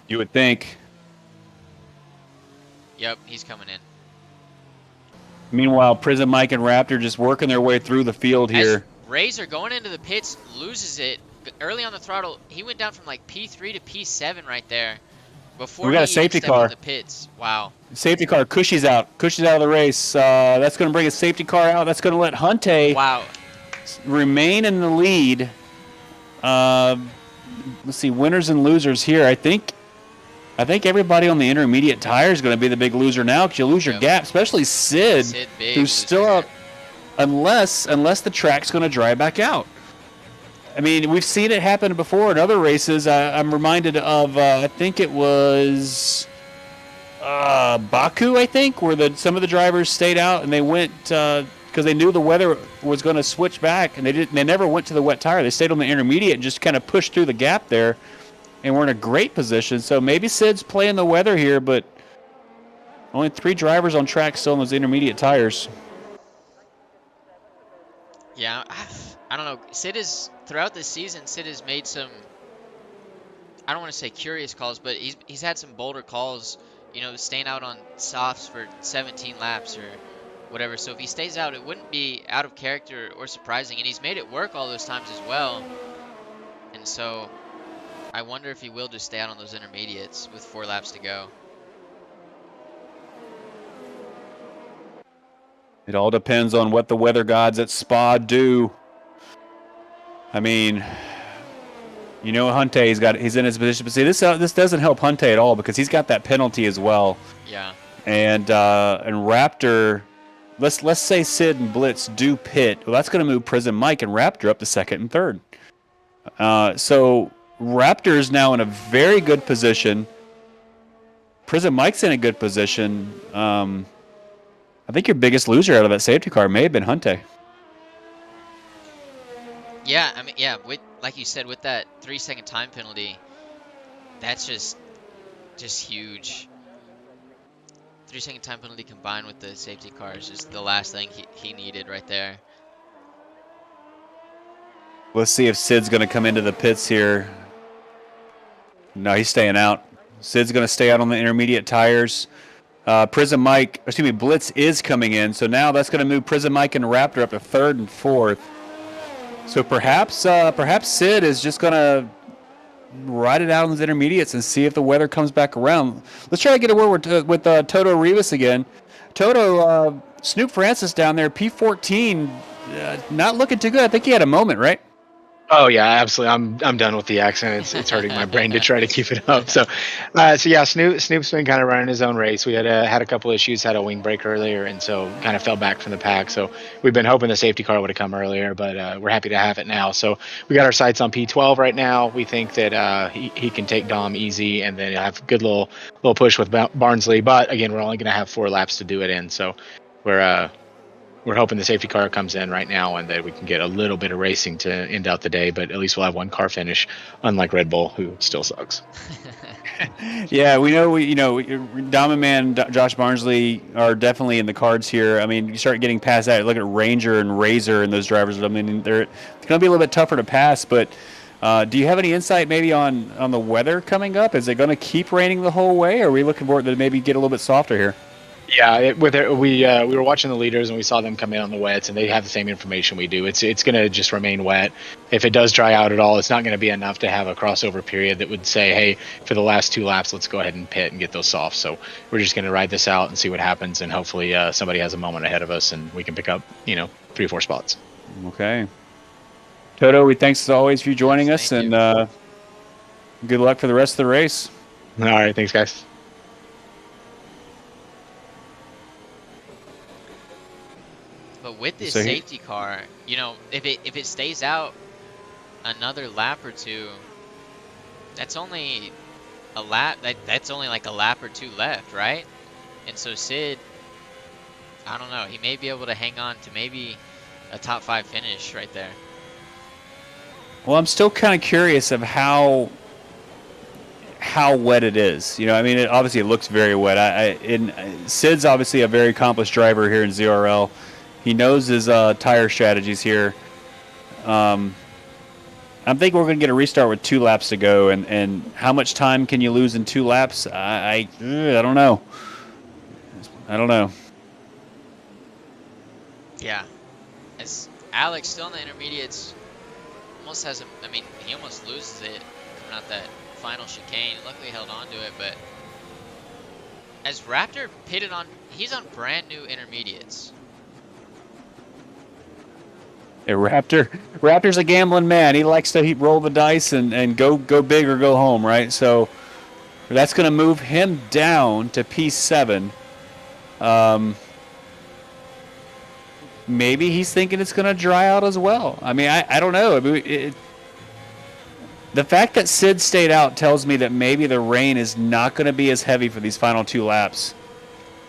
You would think. Yep, he's coming in. Meanwhile, Prison Mike and Raptor just working their way through the field here. As Razor going into the pits, loses it early on the throttle. He went down from like P3 to P7 right there. Before we got a safety car in the pits. Wow. Safety car. Cushy's out. Cushy's out of the race. That's going to bring a safety car out. That's going to let Huntay remain in the lead. Let's see, winners and losers here. I think everybody on the intermediate tire is going to be the big loser now because you lose your gap, especially Sid who's still up unless the track's going to dry back out. I mean, we've seen it happen before in other races. I'm reminded of, I think it was Baku, I think, where some of the drivers stayed out and they went because they knew the weather was going to switch back, and they never went to the wet tire. They stayed on the intermediate and just kind of pushed through the gap there, and we're in a great position. So maybe Sid's playing the weather here, but only 3 drivers on track still on those intermediate tires. Yeah, I don't know. Throughout this season, Sid has made some, I don't want to say curious calls, but he's had some bolder calls, staying out on softs for 17 laps or whatever. So if he stays out, it wouldn't be out of character or surprising, and he's made it work all those times as well. And so I wonder if he will just stay out on those intermediates with 4 laps to go. It all depends on what the weather gods at Spa do. I mean, Hunte, he's in his position. But see, this doesn't help Hunte at all because he's got that penalty as well. Yeah. And Raptor, let's say Sid and Blitz do pit. Well, that's going to move Prism Mike and Raptor up to second and third. So Raptor is now in a very good position. Prism Mike's in a good position. I think your biggest loser out of that safety car may have been Hunte. Yeah, I mean, yeah, like you said, with that 3-second time penalty, that's just huge. 3-second time penalty combined with the safety car is just the last thing he needed right there. Let's see if Sid's going to come into the pits here. No, he's staying out. Sid's going to stay out on the intermediate tires. Blitz is coming in, so now that's going to move Prism Mike and Raptor up to third and fourth. So perhaps Sid is just going to ride it out on those intermediates and see if the weather comes back around. Let's try to get a word with Toto Rivas again. Toto, Snoop Francis down there, P14, not looking too good. I think he had a moment, right? Oh yeah, absolutely. I'm done with the accent. It's hurting my brain to try to keep it up. So yeah, Snoop's been kind of running his own race. We had a couple issues, had a wing break earlier, and so kind of fell back from the pack. So we've been hoping the safety car would have come earlier, but we're happy to have it now. So we got our sights on P12 right now. We think that he can take Dom easy, and then have a good little push with Barnsley. But again, we're only going to have 4 laps to do it in. So we're hoping the safety car comes in right now and that we can get a little bit of racing to end out the day, but at least we'll have 1 car finish, unlike Red Bull, who still sucks. Yeah, we know, Dom and Man, Josh Barnsley are definitely in the cards here. I mean, you start getting past that, look at Ranger and Razor and those drivers. I mean, it's going to be a little bit tougher to pass, but do you have any insight maybe on the weather coming up? Is it going to keep raining the whole way, or are we looking for it to maybe get a little bit softer here? Yeah, we were watching the leaders and we saw them come in on the wets, and they have the same information we do. It's going to just remain wet. If it does dry out at all, it's not going to be enough to have a crossover period that would say, hey, for the last 2 laps, let's go ahead and pit and get those soft. So we're just going to ride this out and see what happens, and hopefully somebody has a moment ahead of us and we can pick up 3 or 4 spots. Okay. Toto, thanks as always for joining us, and good luck for the rest of the race. All right, thanks, guys. But with this safety car, if it stays out another lap or 2, that's only a lap. That's only like a lap or 2 left, right? And so Sid, I don't know, he may be able to hang on to maybe a top 5 finish right there. Well, I'm still kind of curious of how wet it is. I mean, it looks very wet. Sid's obviously a very accomplished driver here in ZRL. He knows his tire strategies here. I'm thinking we're going to get a restart with 2 laps to go, and how much time can you lose in 2 laps? I don't know. Yeah, as Alex still in the intermediates, almost has he almost loses it from out that final chicane. Luckily held on to it, but as Raptor pitted on, he's on brand new intermediates. Yeah, Raptor's a gambling man. He likes to roll the dice and go big or go home, right? So that's going to move him down to P7. Maybe he's thinking it's going to dry out as well. I mean, I don't know. I mean, The fact that Sid stayed out tells me that maybe the rain is not going to be as heavy for these final 2 laps.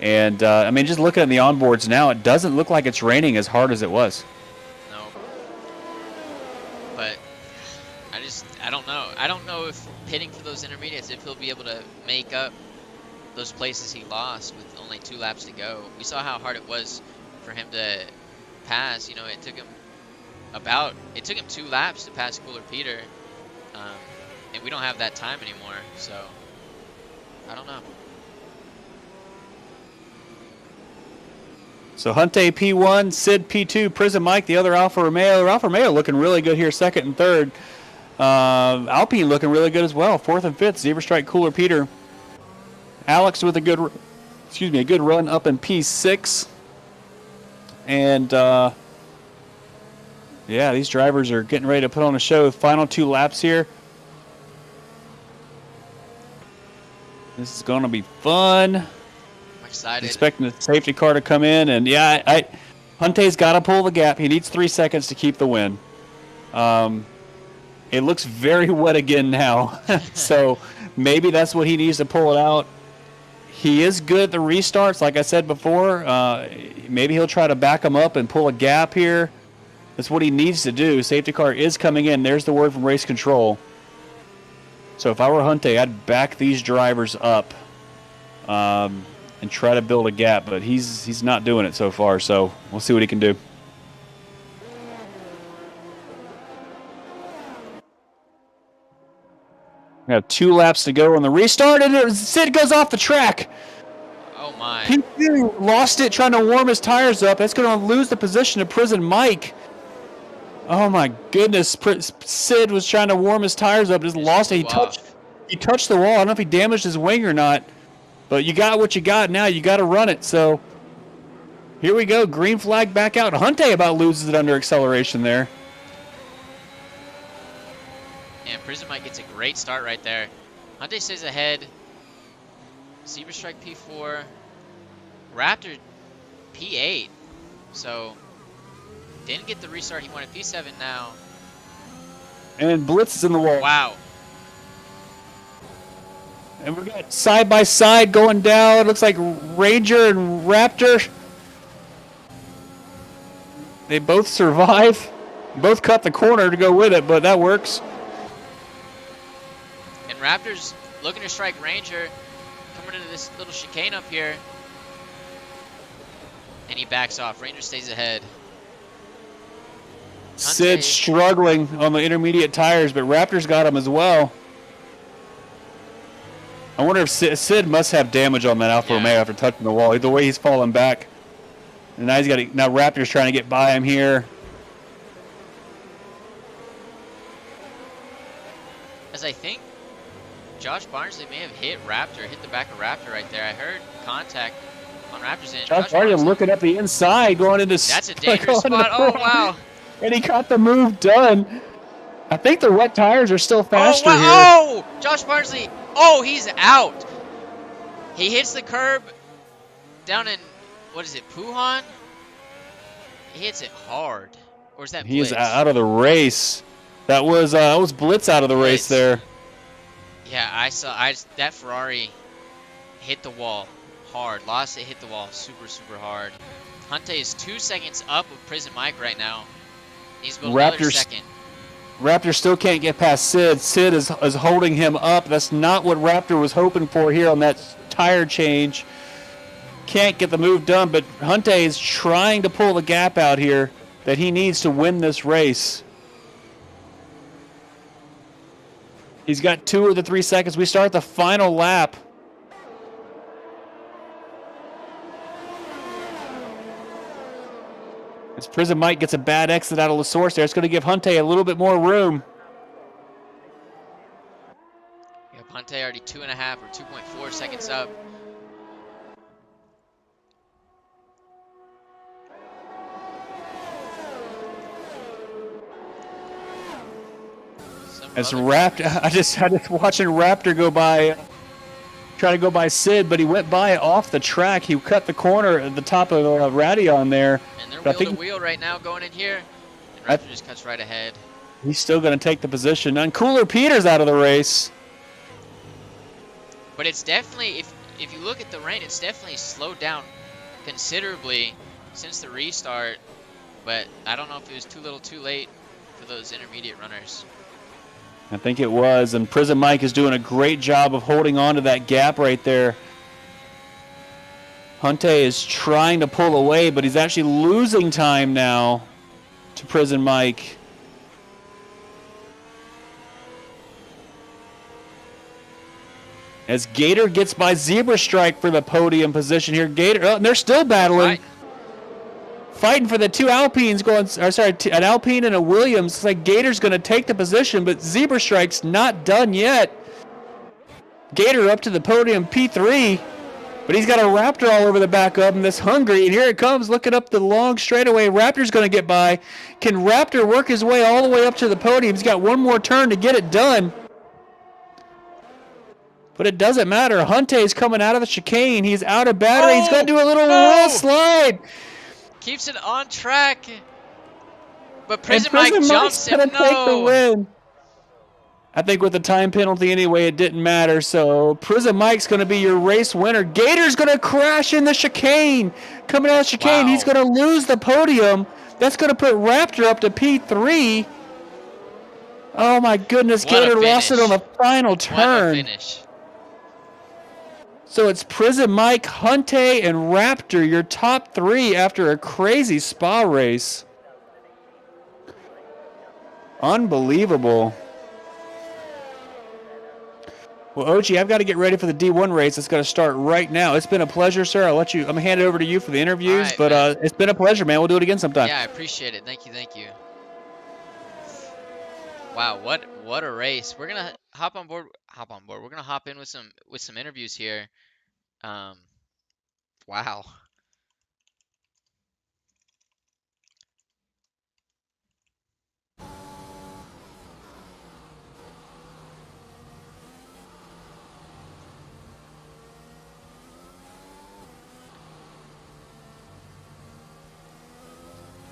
And, I mean, just looking at the onboards now, it doesn't look like it's raining as hard as it was. No. But I don't know. I don't know if pitting for those intermediates, if he'll be able to make up those places he lost with only 2 laps to go. We saw how hard it was for him to pass. You know, it took him 2 laps to pass Cooler Peter. And we don't have that time anymore, so I don't know. So Hunte P1, Sid P2, Prison Mike, the other Alfa Romeo. Alfa Romeo looking really good here, 2nd and 3rd. Alpine looking really good as well, 4th and 5th. Zebra Strike, Cooler Peter. Alex with a good run up in P6. And yeah, these drivers are getting ready to put on a show. Final 2 laps here. This is going to be fun. I'm excited. Expecting the safety car to come in, and yeah, Hunte's got to pull the gap. He needs 3 seconds to keep the win. It looks very wet again now, so maybe that's what he needs to pull it out. He is good at the restarts, like I said before. Maybe he'll try to back him up and pull a gap here. That's what he needs to do. Safety car is coming in. There's the word from race control. So if I were Hunte, I'd back these drivers up and try to build a gap, but he's not doing it so far, so we'll see what he can do. We have 2 laps to go on the restart, and Sid goes off the track. Oh my. He lost it trying to warm his tires up. That's going to lose the position to Prison Mike. Oh my goodness. Sid was trying to warm his tires up, just lost it. He touched the wall. I don't know if he damaged his wing or not, but you got what you got now. You got to run it. So here we go. Green flag back out. Hunte about loses it under acceleration there. And Prison Mike gets a great start right there. Hunte stays ahead. Zebra Strike P4. Raptor P8. So didn't get the restart he wanted. P7 now. And Blitz is in the wall. Wow. And we got side by side going down. It looks like Ranger and Raptor. They both survive. Both cut the corner to go with it, but that works. And Raptor's looking to strike Ranger. Coming into this little chicane up here. And he backs off. Ranger stays ahead. Sid's struggling on the intermediate tires, but Raptor's got him as well. I wonder if Sid must have damage on that Alfa Romeo after touching the wall. The way he's falling back. And now now Raptor's trying to get by him here. As I think Josh Barnsley may have hit the back of Raptor right there. I heard contact on Raptor's end. Josh Barnsley looking up the inside, going into... That's a dangerous spot. Oh, wow. And he got the move done. I think the wet tires are still faster here. Oh, Josh Barnsley. Oh, he's out. He hits the curb down in, what is it, Puhan? He hits it hard. Or is that Blitz? He is out of the race. That was Blitz out of the race there. Yeah, I saw that Ferrari hit the wall hard. Lost it, hit the wall super, super hard. Hunte is 2 seconds up of Prison Mike right now. He's about another second. Raptor still can't get past Sid. Sid is holding him up. That's not what Raptor was hoping for here on that tire change. Can't get the move done, but Hunte is trying to pull the gap out here that he needs to win this race. He's got 2 of the 3 seconds. We start the final lap. As Prison Mike gets a bad exit out of the source there, it's going to give Hunte a little bit more room. Yeah, Hunte already 2.5 or 2.4 seconds up. As Raptor, I just watching Raptor go by, try to go by Sid, but he went by off the track. He cut the corner at the top of Radion there. And they're wheel to wheel right now going in here. And Raptor just cuts right ahead. He's still going to take the position. And Cooler Peter's out of the race. But it's definitely, if you look at the rain, it's definitely slowed down considerably since the restart. But I don't know if it was too little too late for those intermediate runners. I think it was. And Prison Mike is doing a great job of holding on to that gap right there. Hunte is trying to pull away, but he's actually losing time now to Prison Mike. As Gator gets by Zebra Strike for the podium position here. Gator, and they're still battling. Fighting for the two Alpines an Alpine and a Williams. It's like Gator's going to take the position, but Zebra Strike's not done yet. Gator up to the podium, P3, but he's got a Raptor all over the back of him that's hungry, and here it comes, looking up the long straightaway. Raptor's going to get by. Can Raptor work his way all the way up to the podium? He's got one more turn to get it done. But it doesn't matter. Hunte's coming out of the chicane. He's out of battery. He's going to do a little roll slide. Keeps it on track. But Prison Mike jumps him. Take the win. I think with the time penalty anyway, it didn't matter. So Prison Mike's going to be your race winner. Gator's going to crash in the chicane. Coming out of the chicane, He's going to lose the podium. That's going to put Raptor up to P3. Oh my goodness, Gator lost it on the final turn. What a finish. So it's Prison Mike, Hunte, and Raptor, your top three after a crazy spa race. Unbelievable. Well, OG, I've got to get ready for the D1 race. It's going to start right now. It's been a pleasure, sir. I'm going to hand it over to you for the interviews. Right, but it's been a pleasure, man. We'll do it again sometime. Yeah, I appreciate it. Thank you. Wow, what a race. We're going to hop on board. We're going to hop in with some interviews here. Wow.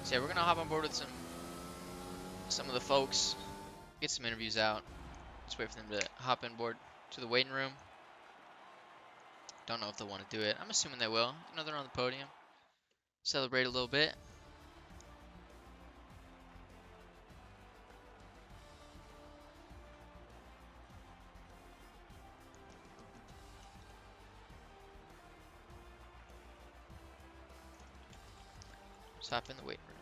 So yeah, we're gonna hop on board with some of the folks, get some interviews out. Just wait for them to hop on board to the waiting room. Don't know if they'll want to do it. I'm assuming they will. You know, they're on the podium. Celebrate a little bit. Just hop in the waiting room.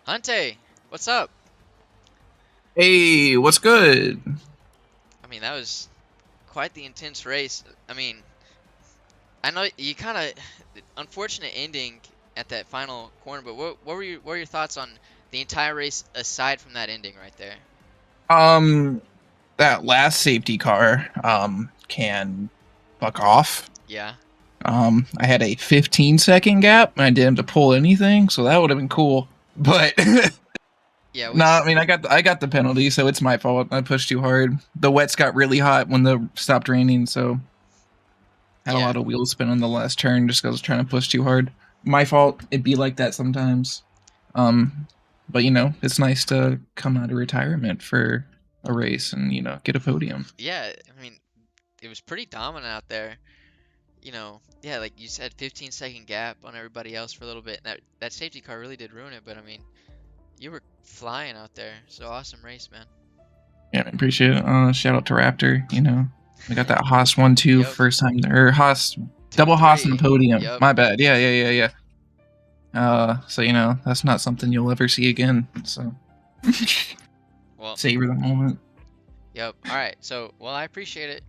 Hunte, what's up? Hey, what's good? I mean, that was quite the intense race. I mean, I know you kind of unfortunate ending at that final corner, but what were your thoughts on the entire race aside from that ending right there? That last safety car can fuck off. Yeah. I had a 15-second gap and I didn't have to pull anything, so that would have been cool. But yeah, no, I mean I got the penalty, so it's my fault. I pushed too hard. The wets got really hot when the stopped raining, so had a lot of wheel spin on the last turn just because I was trying to push too hard. My fault. It'd be like that sometimes. But you know, it's nice to come out of retirement for a race and get a podium. Yeah, I mean, it was pretty dominant out there. You know, yeah, like you said, 15-second gap on everybody else for a little bit. That safety car really did ruin it, but I mean, you were flying out there. So awesome race, man. Yeah, I appreciate it. Shout out to Raptor. We got that Haas 1-2 first time there. Haas, double Haas on the podium. Yep. My bad. Yeah. So that's not something you'll ever see again. So, well, savor the moment. Yep. All right. So, well, I appreciate it.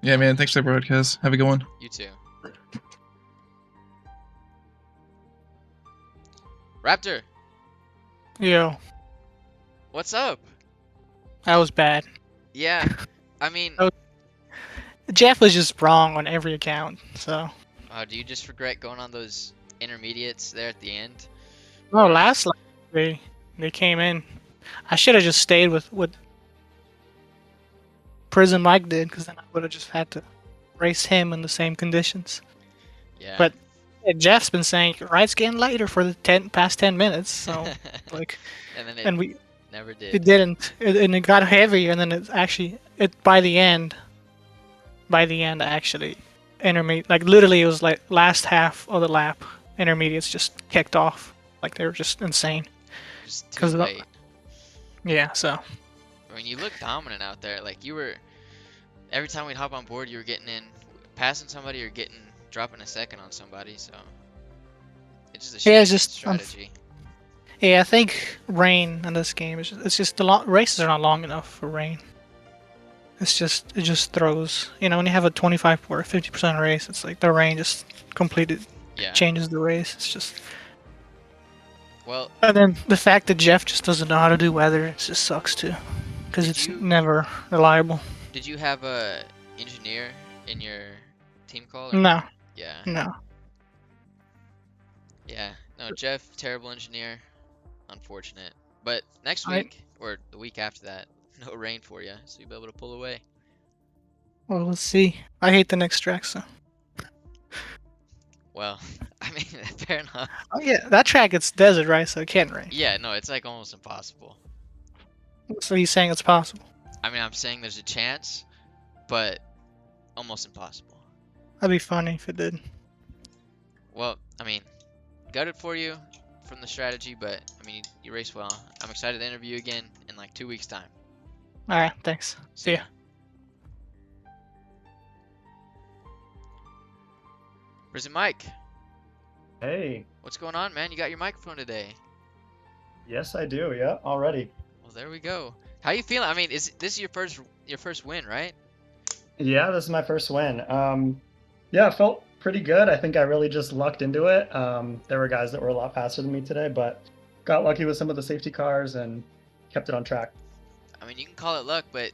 Yeah, man. Thanks for the broadcast. Have a good one. You too. Raptor. Yo. What's up? That was bad. Yeah. I mean, Jeff was just wrong on every account, so. Do you just regret going on those intermediates there at the end? No, last lap they came in. I should have just stayed with what Prison Mike did, because then I would have just had to race him in the same conditions. Yeah. But Jeff's been saying ride's getting lighter for the past 10 minutes. So like, and then and we never did. it didn't, and it got heavier, and then it by the end actually intermediate, like literally it was like last half of the lap intermediates just kicked off, like they were just insane. Just too 'Cause late. Yeah, so I mean, you look dominant out there. Like you were, every time we'd hop on board, you were getting in, passing somebody or dropping a second on somebody. So it's just a shame yeah, it's just strategy. yeah, I think rain in this game is it's just the races are not long enough for rain. It just throws. You know, when you have a 25 or 50% race, it's like the rain just completed Yeah. changes the race. It's just. Well, And then the fact that Jeff just doesn't know how to do weather, it just sucks too, because it's never reliable. did you have a engineer in your team call? Or No. Yeah. No. Yeah. No, Jeff, terrible engineer. Unfortunate. But next I- week or the week after that, no rain for you, so you'll be able to pull away. Well, let's see. I hate the next track, so. Well, I mean, fair enough. Oh yeah, that track it's desert, right? So it can't rain. Yeah, no, it's like almost impossible. So he's saying it's possible. I mean, I'm saying there's a chance, but almost impossible. That'd be funny if it did. Well, I mean, gutted for you from the strategy, but I mean, you raced well. I'm excited to interview you again in like 2 weeks' time. All right, thanks. See ya. Prison Mike, Hey, what's going on, man? You got your microphone today. yes I do. Yeah, already. Well, there we go. How you feeling? I mean, is this your first win, right? Yeah, this is my first win. Yeah, it felt pretty good. I think I really just lucked into it. There were guys that were a lot faster than me today, but got lucky with some of the safety cars and kept it on track. I mean, you can call it luck, but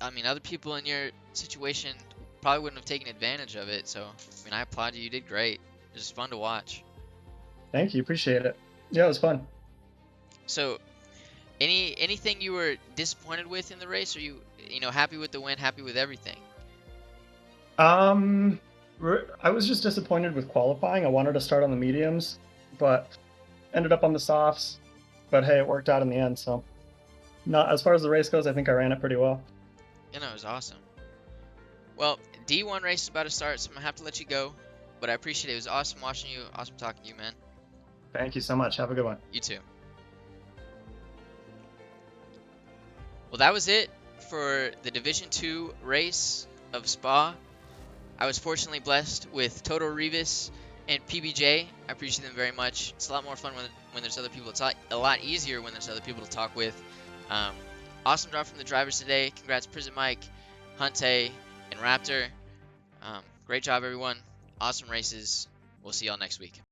I mean, other people in your situation probably wouldn't have taken advantage of it. So, I mean, I applaud you. You did great. It was fun to watch. Thank you, appreciate it. Yeah, it was fun. So, anything you were disappointed with in the race, or you happy with the win, happy with everything? I was just disappointed with qualifying. I wanted to start on the mediums, but ended up on the softs. But hey, it worked out in the end. So, not as far as the race goes, I think I ran it pretty well. You know, it was awesome. Well, D1 race is about to start, so I'm gonna have to let you go. But I appreciate it. It was awesome watching you. Awesome talking to you, man. Thank you so much. Have a good one. You too. Well, that was it for the Division 2 race of Spa. I was fortunately blessed with Toto Rivas and PBJ. I appreciate them very much. It's a lot more fun when there's other people. It's a lot easier when there's other people to talk with. Awesome job from the drivers today. Congrats, Prison Mike, Hunte, and Raptor. Great job, everyone. Awesome races. We'll see y'all next week.